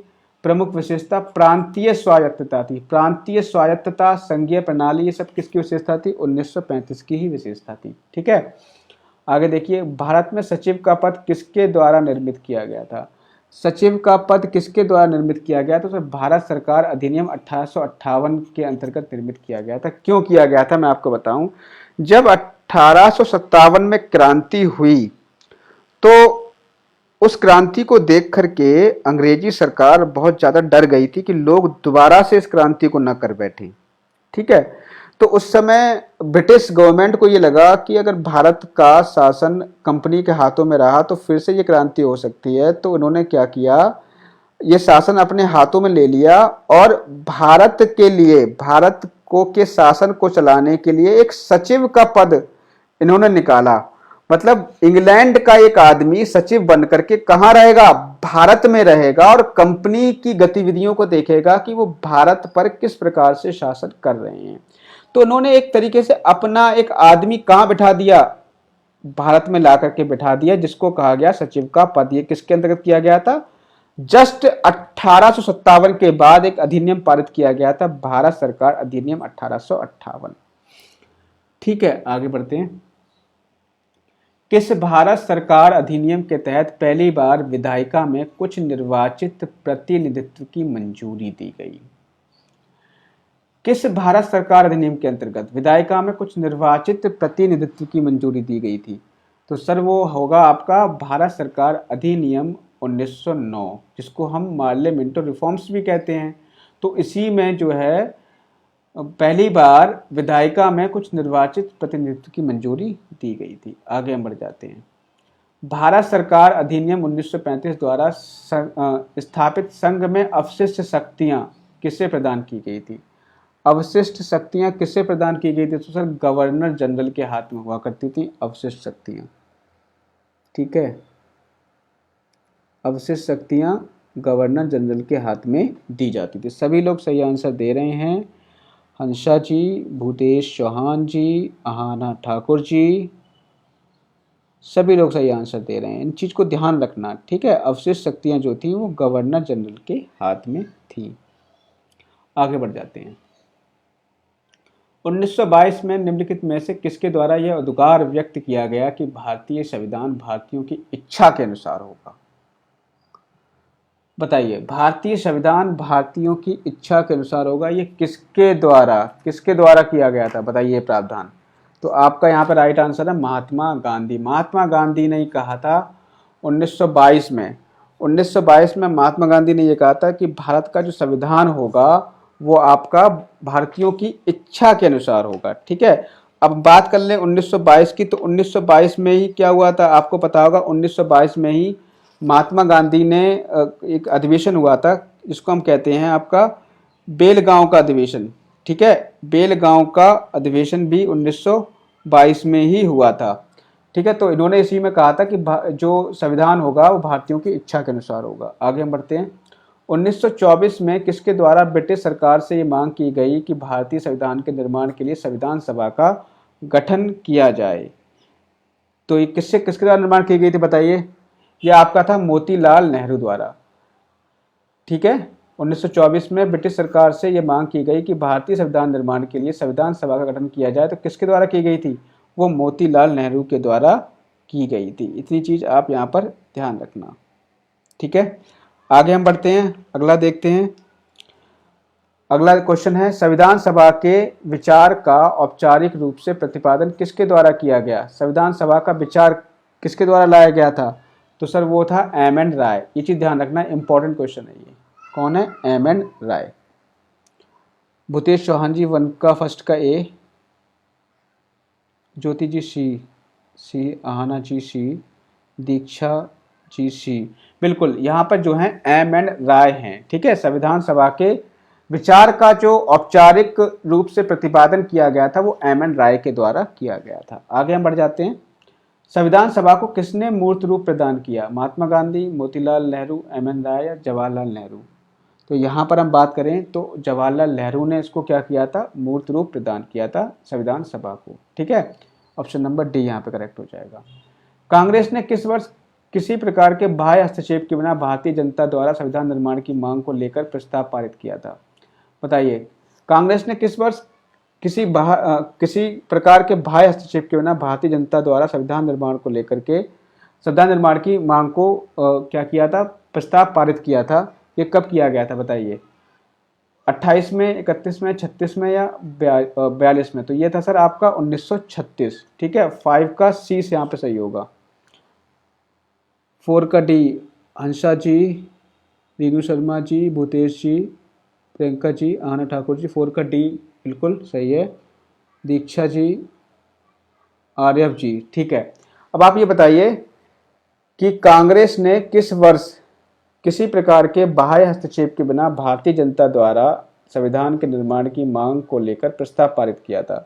प्रमुख विशेषता प्रांतीय स्वायत्तता थी? प्रांतीय स्वायत्तता, संघीय प्रणाली, ये सब किसकी विशेषता थी? 1935 की ही विशेषता थी। ठीक है, आगे देखिए, भारत में सचिव का पद किसके द्वारा निर्मित किया गया था? सचिव का पद किसके द्वारा निर्मित किया गया? तो सर भारत सरकार अधिनियम 1858 के अंतर्गत निर्मित किया गया था। क्यों किया गया था मैं आपको बताऊं। जब 1857 में क्रांति हुई तो उस क्रांति को देख करके अंग्रेजी सरकार बहुत ज्यादा डर गई थी कि लोग दोबारा से इस क्रांति को न कर बैठे। ठीक है, तो उस समय ब्रिटिश गवर्नमेंट को ये लगा कि अगर भारत का शासन कंपनी के हाथों में रहा तो फिर से ये क्रांति हो सकती है। तो उन्होंने क्या किया, ये शासन अपने हाथों में ले लिया और भारत के लिए, भारत को के शासन को चलाने के लिए एक सचिव का पद इन्होंने निकाला। मतलब इंग्लैंड का एक आदमी सचिव बनकर के कहां रहेगा? भारत में रहेगा और कंपनी की गतिविधियों को देखेगा कि वो भारत पर किस प्रकार से शासन कर रहे हैं। तो उन्होंने एक तरीके से अपना एक आदमी कहां बिठा दिया? भारत में ला करके बिठा दिया, जिसको कहा गया सचिव का पद। ये किसके अंतर्गत किया गया था? जस्ट 1857 के बाद एक अधिनियम पारित किया गया था, भारत सरकार अधिनियम 1858। ठीक है, आगे बढ़ते हैं। किस भारत सरकार अधिनियम के तहत पहली बार विधायिका में कुछ निर्वाचित प्रतिनिधित्व की मंजूरी दी गई? किस भारत सरकार अधिनियम के अंतर्गत विधायिका में कुछ निर्वाचित प्रतिनिधित्व की मंजूरी दी गई थी? तो सर वो होगा आपका भारत सरकार अधिनियम 1909, जिसको हम पार्लियामेंट्री रिफॉर्म्स भी कहते हैं। तो इसी में जो है पहली बार विधायिका में कुछ निर्वाचित प्रतिनिधित्व की मंजूरी दी गई थी। आगे हम बढ़ जाते हैं। भारत सरकार अधिनियम 1935 द्वारा स्थापित संघ में अवशिष्ट शक्तियां किसे प्रदान की गई थी? अवशिष्ट शक्तियां किसे प्रदान की गई थी? तो सर गवर्नर जनरल के हाथ में हुआ करती थी अवशिष्ट शक्तियां। ठीक है, अवशिष्ट शक्तियां गवर्नर जनरल के हाथ में दी जाती थी। सभी लोग सही आंसर दे रहे हैं। हंसा जी, भूतेश चौहान जी, आहाना ठाकुर जी, सभी लोग सही आंसर दे रहे हैं। इन चीज को ध्यान रखना। ठीक है, अवशिष्ट शक्तियां जो थी वो गवर्नर जनरल के हाथ में थी। आगे बढ़ जाते हैं। 1922 में निम्नलिखित में से किसके द्वारा यह अधिकार व्यक्त किया गया कि भारतीय संविधान भारतीयों की इच्छा के अनुसार होगा? बताइए, भारतीय संविधान भारतीयों की इच्छा के अनुसार होगा, ये किसके द्वारा किया गया था? बताइए प्रावधान। तो आपका यहाँ पर राइट आंसर है महात्मा गांधी। महात्मा गांधी ने कहा था 1922 में। 1922 में महात्मा गांधी ने यह कहा था कि भारत का जो संविधान होगा वो आपका भारतीयों की इच्छा के अनुसार होगा। ठीक है, अब बात कर लें 1922 की, तो 1922 में ही क्या हुआ था आपको पता होगा। 1922 में ही महात्मा गांधी ने एक अधिवेशन हुआ था जिसको हम कहते हैं आपका बेलगांव का अधिवेशन। ठीक है, बेलगांव का अधिवेशन भी 1922 में ही हुआ था। ठीक है, तो इन्होंने इसी में कहा था कि जो संविधान होगा वो भारतीयों की इच्छा के अनुसार होगा। आगे हम बढ़ते हैं। 1924 में किसके द्वारा ब्रिटिश सरकार से ये मांग की गई कि भारतीय संविधान के निर्माण के लिए संविधान सभा का गठन किया जाए? तो ये किसके द्वारा निर्माण की गई थी बताइए? ये आपका था मोतीलाल नेहरू द्वारा। ठीक है, 1924 में ब्रिटिश सरकार से यह मांग की गई कि भारतीय संविधान निर्माण के लिए संविधान सभा का गठन किया जाए। तो किसके द्वारा की गई थी? वो मोतीलाल नेहरू के द्वारा की गई थी। इतनी चीज आप यहाँ पर ध्यान रखना। ठीक है, आगे हम बढ़ते हैं, अगला देखते हैं। अगला क्वेश्चन है, संविधान सभा के विचार का औपचारिक रूप से प्रतिपादन किसके द्वारा किया गया? संविधान सभा का विचार किसके द्वारा लाया गया था? तो सर वो था एम एन राय। ये चीज ध्यान रखना, इंपॉर्टेंट क्वेश्चन है ये। कौन है? एम एन राय। भूतेश चौहान जी 1 का फर्स्ट का ए, ज्योति जी सी, आहाना जी सी, दीक्षा जी सी, बिल्कुल यहाँ पर जो है एम एन राय हैं। ठीक है, संविधान सभा के विचार का जो औपचारिक रूप से प्रतिपादन किया गया था वो एम एन राय के द्वारा किया गया था। आगे हम बढ़ जाते हैं। संविधान सभा को किसने मूर्त रूप प्रदान किया? महात्मा गांधी, मोतीलाल नेहरू, एम एन राय या जवाहरलाल नेहरू? तो यहाँ पर हम बात करें तो जवाहरलाल नेहरू ने इसको क्या किया था? मूर्त रूप प्रदान किया था संविधान सभा को। ठीक है, ऑप्शन नंबर डी यहाँ पे करेक्ट हो जाएगा। कांग्रेस ने किस वर्ष किसी प्रकार के बाह्य हस्तक्षेप के बिना भारतीय जनता द्वारा संविधान निर्माण की मांग को लेकर प्रस्ताव पारित किया था? बताइए, कांग्रेस ने किस वर्ष किसी प्रकार के बाह्य हस्तक्षेप के बिना भारतीय जनता द्वारा संविधान निर्माण को लेकर के संविधान निर्माण की मांग को क्या किया था? प्रस्ताव पारित किया था। ये कब किया गया था बताइए? 28 में, 31 में, 36 में या 42 में? तो ये था सर आपका 1936। ठीक है, 5 का सी से यहाँ पे सही होगा। 4 का डी, हंसा जी, रीनू शर्मा जी, भूतेश जी, प्रियंका जी, आना ठाकुर जी। 4 का डी बिल्कुल सही है। दीक्षा जी, आर्यव जी। ठीक है, अब आप ये बताइए कि कांग्रेस ने किस वर्ष किसी प्रकार के बाह्य हस्तक्षेप के बिना भारतीय जनता द्वारा संविधान के निर्माण की मांग को लेकर प्रस्ताव पारित किया था?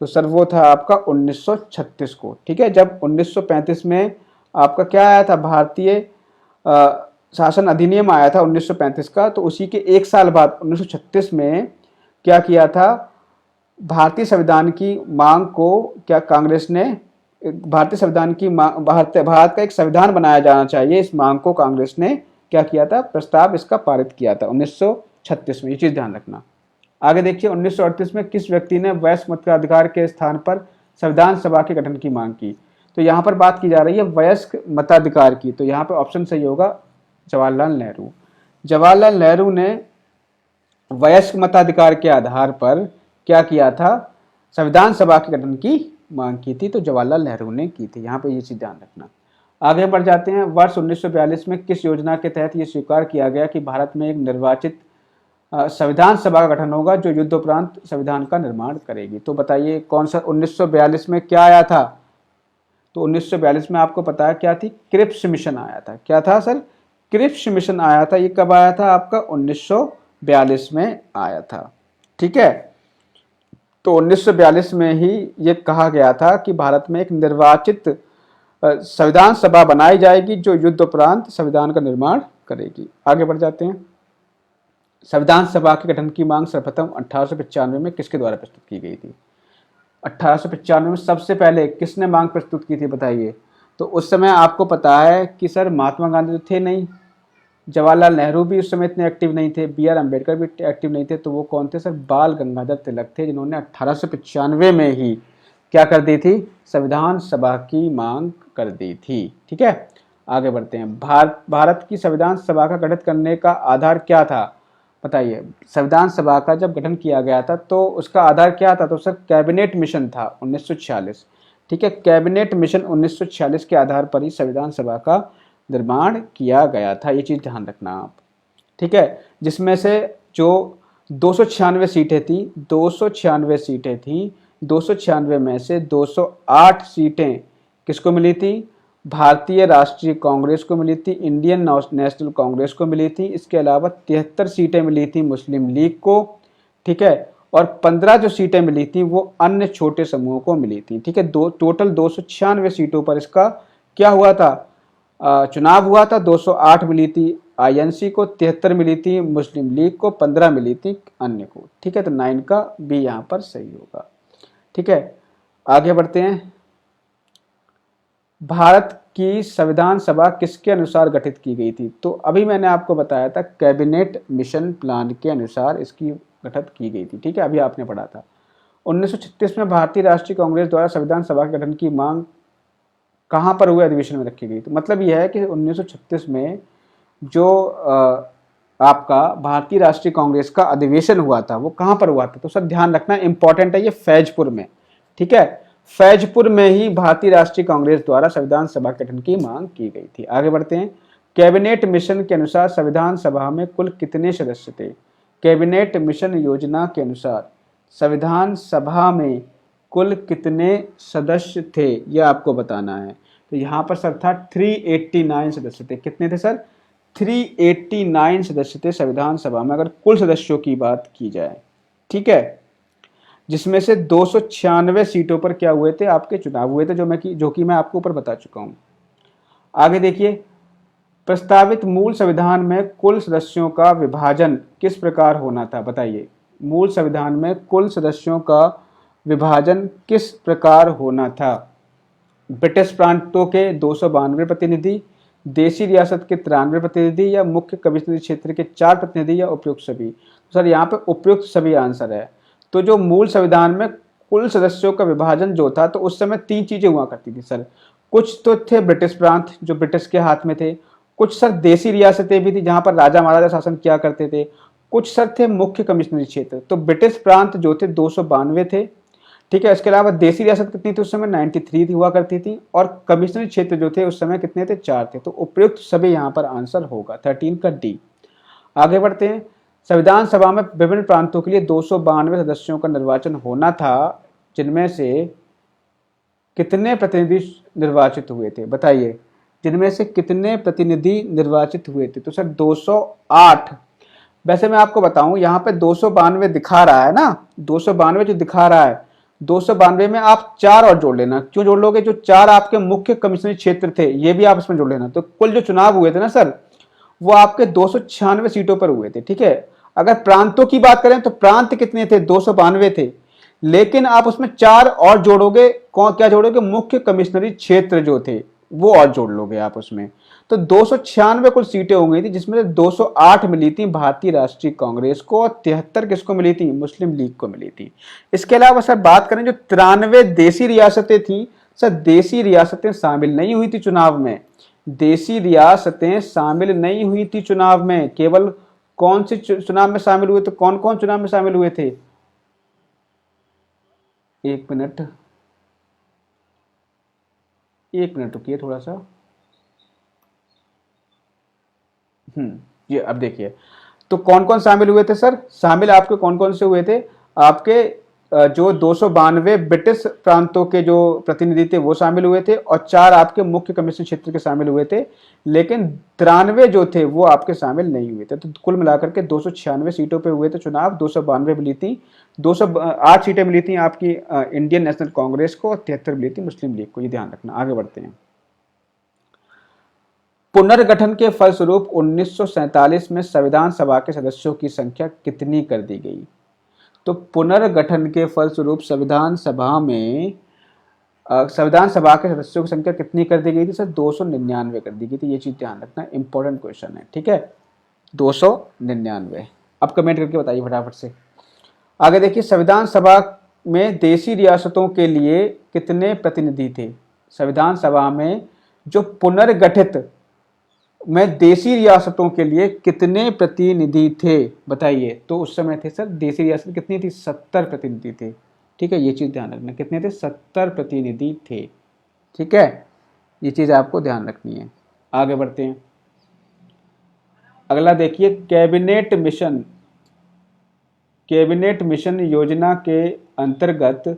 तो सर वो था आपका 1936 को। ठीक है, जब 1935 में आपका क्या आया था? भारतीय शासन अधिनियम आया था 1935 का, तो उसी के एक साल बाद 1936 में क्या किया था? भारतीय संविधान की मांग को क्या कांग्रेस ने भारतीय संविधान की मांग, भारत का एक संविधान बनाया जाना चाहिए, इस मांग को कांग्रेस ने क्या किया था? प्रस्ताव इसका पारित किया था 1936 में। ये चीज ध्यान रखना। आगे देखिए, 1938 में किस व्यक्ति ने वयस्क मताधिकार के स्थान पर संविधान सभा के गठन की मांग की? तो यहाँ पर बात की जा रही है वयस्क मताधिकार की, तो यहाँ पे ऑप्शन सही होगा जवाहरलाल नेहरू। जवाहरलाल नेहरू ने वयस्क मताधिकार के आधार पर क्या किया था? संविधान सभा के गठन की मांग की थी, तो जवाहरलाल नेहरू ने की थी। यहाँ पे ये चीज ध्यान रखना। आगे बढ़ जाते हैं। वर्ष 1942 में किस योजना के तहत यह स्वीकार किया गया कि भारत में एक निर्वाचित संविधान सभा का गठन होगा जो युद्धोपरांत संविधान का निर्माण करेगी? तो बताइए कौन सा 1942 में क्या आया था? तो 1942 में आपको पता है क्या थी? क्रिप्स मिशन आया था। क्या था सर? क्रिप्स मिशन आया था। ये कब आया था? आपका 1942 में आया था। ठीक है, तो 1942 में ही ये कहा गया था कि भारत में एक निर्वाचित संविधान सभा बनाई जाएगी जो युद्धोपरांत संविधान का निर्माण करेगी। आगे बढ़ जाते हैं। संविधान सभा के गठन की मांग सर्वप्रथम 1895 में किसके द्वारा प्रस्तुत की गई थी? 1895 में सबसे पहले किसने मांग प्रस्तुत की थी बताइए? तो उस समय आपको पता है कि सर महात्मा गांधी तो थे नहीं, जवाहरलाल नेहरू भी उस समय इतने एक्टिव नहीं थे, बी आर अम्बेडकर भी एक्टिव नहीं थे, तो वो कौन थे सर? बाल गंगाधर तिलक थे, जिन्होंने 1895 में ही क्या कर दी थी? संविधान सभा की मांग कर दी थी। ठीक है, आगे बढ़ते हैं। भारत की संविधान सभा का गठन करने का आधार क्या था बताइए? संविधान सभा का जब गठन किया गया था तो उसका आधार क्या था? तो सर कैबिनेट मिशन था 1946। ठीक है, कैबिनेट मिशन 1946 के आधार पर ही संविधान सभा का निर्माण किया गया था। ये चीज ध्यान रखना आप। ठीक है, जिसमें से जो 296 सीटें थी, 296 सीटें थी, 296 में से 208 सीटें किसको मिली थी? भारतीय राष्ट्रीय कांग्रेस को मिली थी, इंडियन नेशनल कांग्रेस को मिली थी। इसके अलावा 73 सीटें मिली थी मुस्लिम लीग को। ठीक है, और 15 जो सीटें मिली थी वो अन्य छोटे समूहों को मिली थी। ठीक है, टोटल 296 सीटों पर इसका क्या हुआ था? चुनाव हुआ था। 208 मिली थी आईएनसी को, 73 मिली थी मुस्लिम लीग को, 15 मिली थी अन्य को। ठीक है, तो 9 का बी यहाँ पर सही होगा। ठीक है, आगे बढ़ते हैं। भारत की संविधान सभा किसके अनुसार गठित की गई थी? तो अभी मैंने आपको बताया था कैबिनेट मिशन प्लान के अनुसार इसकी गठित की गई थी। ठीक है, अभी आपने पढ़ा था। 1936 में भारतीय राष्ट्रीय कांग्रेस द्वारा संविधान सभा के गठन की मांग कहाँ पर हुए अधिवेशन में रखी गई? तो मतलब यह है कि 1936 में जो आपका भारतीय राष्ट्रीय कांग्रेस का अधिवेशन हुआ था वो कहाँ पर हुआ था? तो सर ध्यान रखना, इंपॉर्टेंट है ये, फैजपुर में। ठीक है, फैजपुर में ही भारतीय राष्ट्रीय कांग्रेस द्वारा संविधान सभा गठन की मांग की गई थी। आगे बढ़ते हैं। कैबिनेट मिशन के अनुसार संविधान सभा में कुल कितने सदस्य थे? कैबिनेट मिशन योजना के अनुसार संविधान सभा में कुल कितने सदस्य थे, यह आपको बताना है। तो यहाँ पर सर था 389 सदस्य थे। कितने थे सर? 389 सदस्य थे संविधान सभा में, अगर कुल सदस्यों की बात की जाए, ठीक है, जिसमें से 296 सीटों पर क्या हुए थे? आपके चुनाव हुए थे, जो कि मैं आपको ऊपर बता चुका हूँ। आगे देखिए, प्रस्तावित मूल संविधान में कुल सदस्यों का विभाजन किस प्रकार होना था? बताइए, मूल संविधान में कुल सदस्यों का विभाजन किस प्रकार होना था? ब्रिटिश प्रांतों के 292 प्रतिनिधि, देशी रियासत के 93 प्रतिनिधि, या मुख्य कमिश्नरी क्षेत्र के 4 प्रतिनिधि, या उपयुक्त सभी? तो सर यहाँ पे उपयुक्त सभी आंसर है। तो जो मूल संविधान में कुल सदस्यों का विभाजन जो था, तो उस समय 3 चीजें हुआ करती थी सर। कुछ तो थे ब्रिटिश प्रांत जो ब्रिटिश के हाथ में थे, कुछ सर देशी रियासतें भी थी जहां पर राजा महाराजा शासन किया करते थे, कुछ सर थे मुख्य कमिश्नरी क्षेत्र। तो ब्रिटिश प्रांत जो थे 292 थे, ठीक है। इसके अलावा देशी रियासत कितनी थी उस समय? 93 हुआ करती थी, और कमिश्नरी क्षेत्र जो थे उस समय कितने थे? 4 थे। तो उपयुक्त सभी यहाँ पर आंसर होगा 13 का डी। आगे बढ़ते हैं, संविधान सभा में विभिन्न प्रांतों के लिए 292 सदस्यों का निर्वाचन होना था, जिनमें से कितने प्रतिनिधि निर्वाचित हुए थे? बताइए, जिनमें से कितने प्रतिनिधि निर्वाचित हुए थे? तो सर 208। वैसे मैं आपको बताऊं, यहाँ पे 292 दिखा रहा है ना, 292 जो दिखा रहा है, 292 में आप 4 और जोड़ लेना। क्यों जोड़ लोगे? जो 4 आपके मुख्य कमिश्नरी क्षेत्र थे, ये भी आप इसमें जोड़ लेना। तो कुल जो चुनाव हुए थे ना सर, वो आपके 296 सीटों पर हुए थे, ठीक है। अगर प्रांतों की बात करें तो प्रांत कितने थे? 292 थे, लेकिन आप उसमें 4 और जोड़ोगे। कौन क्या जोड़ोगे? मुख्य कमिश्नरी क्षेत्र जो थे वो और जोड़ लोगे आप उसमें। तो 296 कुल सीटें हो गई थी, जिसमें से 208 मिली थी भारतीय राष्ट्रीय कांग्रेस को, और 73 किसको मिली थी? मुस्लिम लीग को मिली थी। इसके अलावा सर बात करें जो 93 देशी रियासतें थी, सर देशी रियासतें शामिल नहीं हुई थी चुनाव में। देशी रियासतें शामिल नहीं हुई थी चुनाव में। केवल कौन से चुनाव में शामिल हुए थे? कौन कौन चुनाव में शामिल हुए थे? एक मिनट, एक मिनट रुकिए थोड़ा सा। ये अब देखिए, तो कौन कौन शामिल हुए थे सर? शामिल आपके कौन कौन से हुए थे? आपके जो 292 ब्रिटिश प्रांतों के जो प्रतिनिधि थे वो शामिल हुए थे, और 4 आपके मुख्य कमिश्नरी क्षेत्र के शामिल हुए थे, लेकिन 93 जो थे वो आपके शामिल नहीं हुए थे। तो कुल मिलाकर के 296 सीटों पे हुए थे चुनाव, 292 मिली थी, 208 सीटें मिली थी आपकी इंडियन नेशनल कांग्रेस को, और 73 मिली थी मुस्लिम लीग को। ये ध्यान रखना। आगे बढ़ते हैं, पुनर्गठन के फलस्वरूप 1947 में संविधान सभा के सदस्यों की संख्या कितनी कर दी गई? तो पुनर्गठन के फलस्वरूप संविधान सभा के सदस्यों की संख्या कितनी कर दी गई थी सर? 299 कर दी गई थी। ये चीज ध्यान रखना, इंपॉर्टेंट क्वेश्चन है, ठीक है। 299। अब कमेंट करके बताइए फटाफट से। आगे देखिए, संविधान सभा में देशी रियासतों के लिए कितने प्रतिनिधि थे? संविधान सभा में जो पुनर्गठित में देशी रियासतों के लिए कितने प्रतिनिधि थे? बताइए। तो उस समय थे सर, देशी रियासत कितनी थी? 70 प्रतिनिधि थे, ठीक है। ये चीज ध्यान रखना, कितने थे? 70 प्रतिनिधि थे, ठीक है। ये चीज आपको ध्यान रखनी है। आगे बढ़ते हैं, अगला देखिए, कैबिनेट मिशन योजना के अंतर्गत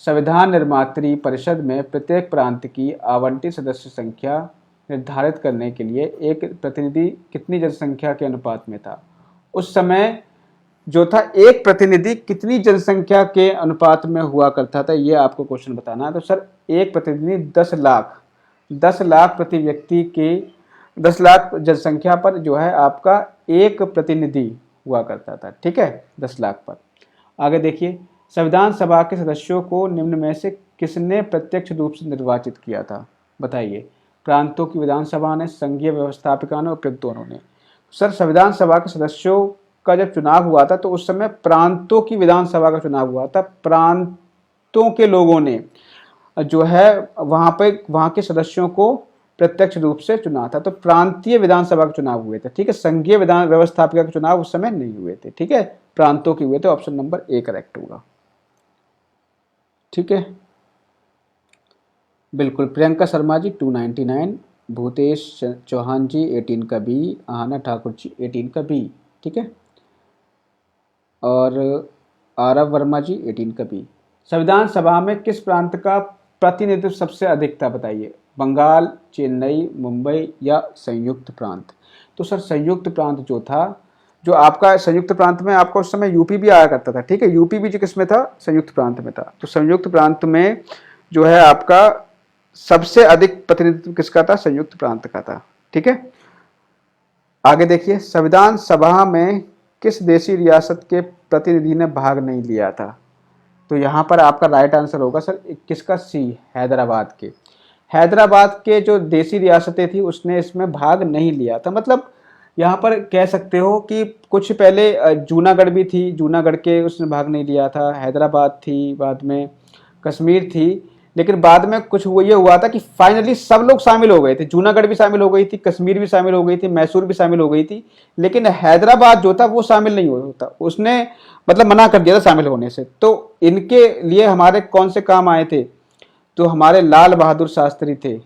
संविधान निर्मात्री परिषद में प्रत्येक प्रांत की आवंटित सदस्य संख्या निर्धारित करने के लिए एक प्रतिनिधि कितनी जनसंख्या के अनुपात में था? उस समय जो था, एक प्रतिनिधि कितनी जनसंख्या के अनुपात में हुआ करता था, ये आपको क्वेश्चन बताना है। तो सर एक प्रतिनिधि 10 लाख प्रति व्यक्ति के, 10 लाख जनसंख्या पर जो है आपका एक प्रतिनिधि हुआ करता था, ठीक है, 10 लाख पर। आगे देखिए, संविधान सभा के सदस्यों को निम्न में से किसने प्रत्यक्ष रूप से निर्वाचित किया था? बताइए। प्रांतों की विधानसभा ने, संघीय व्यवस्थापिका ने, उपयुक्त दोनों ने। सर संविधान सभा के सदस्यों का जब चुनाव हुआ था तो उस समय प्रांतों की विधानसभा का चुनाव हुआ था। प्रांतों के लोगों ने जो है वहां के सदस्यों को प्रत्यक्ष रूप से चुना था। तो प्रांतीय विधानसभा के चुनाव हुए थे, ठीक है। संघीय विधान व्यवस्थापिका के चुनाव उस समय नहीं हुए थे, ठीक है। प्रांतों के हुए थे। ऑप्शन नंबर ए करेक्ट होगा, ठीक है। बिल्कुल, प्रियंका शर्मा जी 299, भूतेश चौहान जी 18 का बी, आहाना ठाकुर जी 18 का बी, ठीक है। और आरव वर्मा जी 18 का बी। संविधान सभा में किस प्रांत का प्रतिनिधित्व सबसे अधिक था बताइए? बंगाल, चेन्नई, मुंबई या संयुक्त प्रांत? तो सर संयुक्त प्रांत जो था, जो आपका संयुक्त प्रांत में आपका उस समय यूपी भी आया करता था, ठीक है, यूपी भी जो किस में था? संयुक्त प्रांत में था। तो संयुक्त प्रांत में जो है आपका सबसे अधिक प्रतिनिधित्व किसका था? संयुक्त प्रांत का था, ठीक है। आगे देखिए, संविधान सभा में किस देशी रियासत के प्रतिनिधि ने भाग नहीं लिया था? तो यहाँ पर आपका राइट आंसर होगा सर किसका? सी, हैदराबाद के। हैदराबाद के जो देशी रियासतें थी उसने इसमें भाग नहीं लिया था। मतलब यहाँ पर कह सकते हो कि कुछ पहले जूनागढ़ भी थी, जूनागढ़ के उसने भाग नहीं लिया था, हैदराबाद थी, बाद में कश्मीर थी, लेकिन बाद में कुछ ये हुआ था कि फाइनली सब लोग शामिल हो गए थे। जूनागढ़ भी शामिल हो गई थी, कश्मीर भी शामिल हो गई थी, मैसूर भी शामिल हो गई थी, लेकिन हैदराबाद जो था वो शामिल नहीं होता, उसने मतलब मना कर दिया था शामिल होने से। तो इनके लिए हमारे कौन से काम आए थे? तो हमारे लाल बहादुर शास्त्री थे,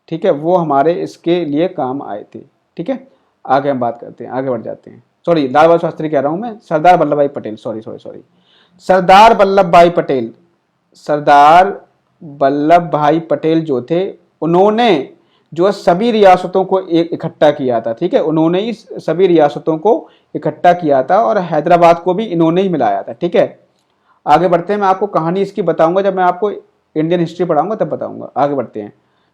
ठीक है, वो हमारे इसके लिए काम आए थे, ठीक है। आगे हम बात करते हैं, आगे बढ़ जाते हैं। सॉरी, लाल बहादुर शास्त्री कह रहा हूं मैं, सरदार वल्लभ भाई Patel, sorry sorry sorry, Sardar Vallabh भाई पटेल। सरदार वल्लभ भाई पटेल जो थे, उन्होंने जो सभी रियासतों को एक इकट्ठा किया था, ठीक है, उन्होंने ही सभी रियासतों को इकट्ठा किया था और हैदराबाद को भी इन्होंने ही मिलाया था, ठीक है। आगे बढ़ते हैं, मैं आपको कहानी इसकी बताऊंगा जब मैं आपको इंडियन हिस्ट्री पढ़ाऊंगा तब बताऊंगा। आगे बढ़ते हैं।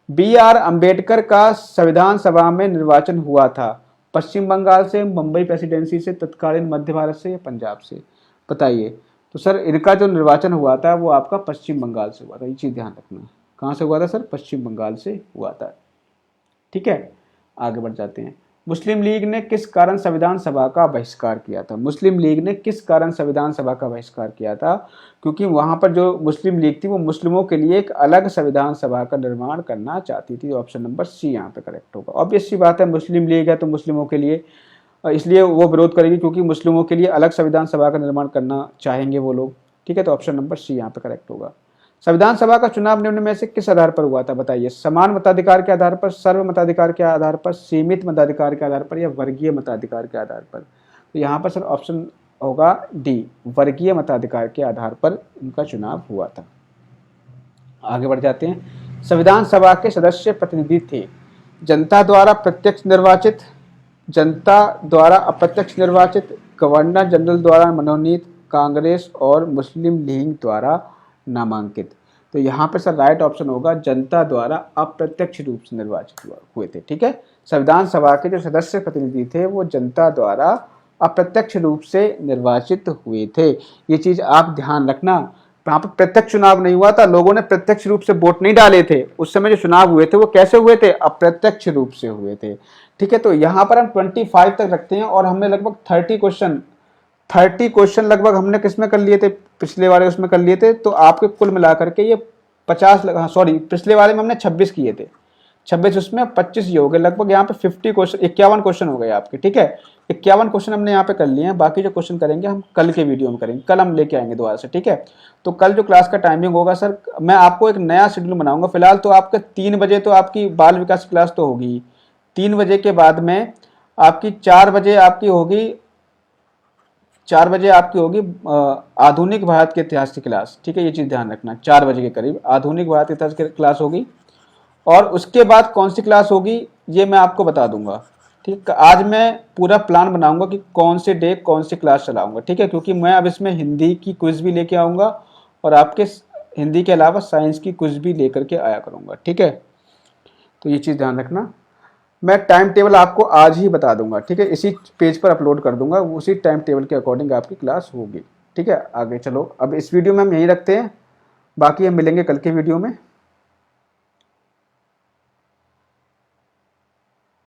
B.R. अम्बेडकर का संविधान सभा में निर्वाचन हुआ था पश्चिम बंगाल से, मुंबई प्रेसिडेंसी से, तत्कालीन मध्य भारत से या पंजाब से? बताइए। तो सर इनका जो निर्वाचन हुआ था वो आपका पश्चिम बंगाल से हुआ था, ये चीज़ ध्यान रखना। कहाँ से हुआ था सर? पश्चिम बंगाल से हुआ था, ठीक है। आगे बढ़ जाते हैं। मुस्लिम लीग ने किस कारण संविधान सभा का बहिष्कार किया था? मुस्लिम लीग ने किस कारण संविधान सभा का बहिष्कार किया था? क्योंकि वहां पर जो मुस्लिम लीग थी वो मुस्लिमों के लिए एक अलग संविधान सभा का निर्माण करना चाहती थी। ऑप्शन नंबर सी यहाँ पे करेक्ट होगा। ऑब्वियस सी बात है, मुस्लिम लीग है तो मुस्लिमों के लिए, इसलिए वो विरोध करेगी क्योंकि मुस्लिमों के लिए अलग संविधान सभा का निर्माण करना चाहेंगे वो लोग, ठीक है। तो ऑप्शन नंबर सी यहाँ पे करेक्ट होगा। संविधान सभा का चुनाव निम्न में से किस आधार पर हुआ था? बताइए। समान मताधिकार के आधार पर, सर्व मताधिकार के आधार पर, सीमित मताधिकार के आधार पर या वर्गीय मताधिकार के आधार पर? तो यहाँ पर सर ऑप्शन होगा डी, वर्गीय मताधिकार के आधार पर उनका चुनाव हुआ था। आगे बढ़ जाते हैं। संविधान सभा के सदस्य प्रतिनिधि थे जनता द्वारा प्रत्यक्ष निर्वाचित, जनता द्वारा अप्रत्यक्ष निर्वाचित, गवर्नर जनरल द्वारा मनोनीत, कांग्रेस और मुस्लिम लीग द्वारा नामांकित? तो यहाँ पर सर राइट ऑप्शन होगा जनता द्वारा अप्रत्यक्ष रूप से निर्वाचित हुए थे, ठीक है। संविधान सभा के जो सदस्य प्रतिनिधि थे वो जनता द्वारा अप्रत्यक्ष रूप से निर्वाचित हुए थे। ये चीज आप ध्यान रखना। यहाँ पर प्रत्यक्ष चुनाव नहीं हुआ था, लोगों ने प्रत्यक्ष रूप से वोट नहीं डाले थे। उस समय जो चुनाव हुए थे वो कैसे हुए थे? अप्रत्यक्ष रूप से हुए थे, ठीक है। तो यहाँ पर हम 25 तक रखते हैं और हमने लगभग 30 क्वेश्चन लगभग हमने किसमें कर लिए थे? पिछले वाले उसमें कर लिए थे। तो आपके कुल मिलाकर के ये 50, सॉरी पिछले वाले में हमने 26 किए थे, 26 उसमें 25 ये हो गए, लगभग यहाँ पे 50 क्वेश्चन, 51 क्वेश्चन हो गए आपके, ठीक है। 51 क्वेश्चन हमने यहाँ पे कर लिए हैं। बाकी जो क्वेश्चन करेंगे हम कल के वीडियो में करेंगे, कल हम लेके आएंगे दोबारा से, ठीक है। तो कल जो क्लास का टाइमिंग होगा सर, मैं आपको एक नया शेड्यूल बनाऊंगा। फिलहाल तो आपके 3 बजे तो आपकी बाल विकास क्लास तो होगी, 3 बजे के बाद में आपकी 4 बजे आपकी होगी, 4 बजे आपकी होगी आधुनिक भारत के इतिहास की क्लास, ठीक है। ये चीज़ ध्यान रखना, 4 बजे के करीब आधुनिक भारत के इतिहास की क्लास होगी। और उसके बाद कौन सी क्लास होगी ये मैं आपको बता दूंगा, ठीक। आज मैं पूरा प्लान बनाऊंगा कि कौन से डे कौन सी क्लास चलाऊंगा, ठीक है। क्योंकि मैं अब इसमें हिंदी की क्विज भी लेके आऊँगा और आपके हिंदी के अलावा साइंस की क्विज भी लेकर के आया करूँगा, ठीक है। तो ये चीज़ ध्यान रखना। मैं टाइम टेबल आपको आज ही बता दूंगा, ठीक है। इसी पेज पर अपलोड कर दूंगा, उसी टाइम टेबल के अकॉर्डिंग आपकी क्लास होगी, ठीक है। आगे चलो, अब इस वीडियो में हम यहीं रखते हैं, बाकी हम मिलेंगे कल के वीडियो में।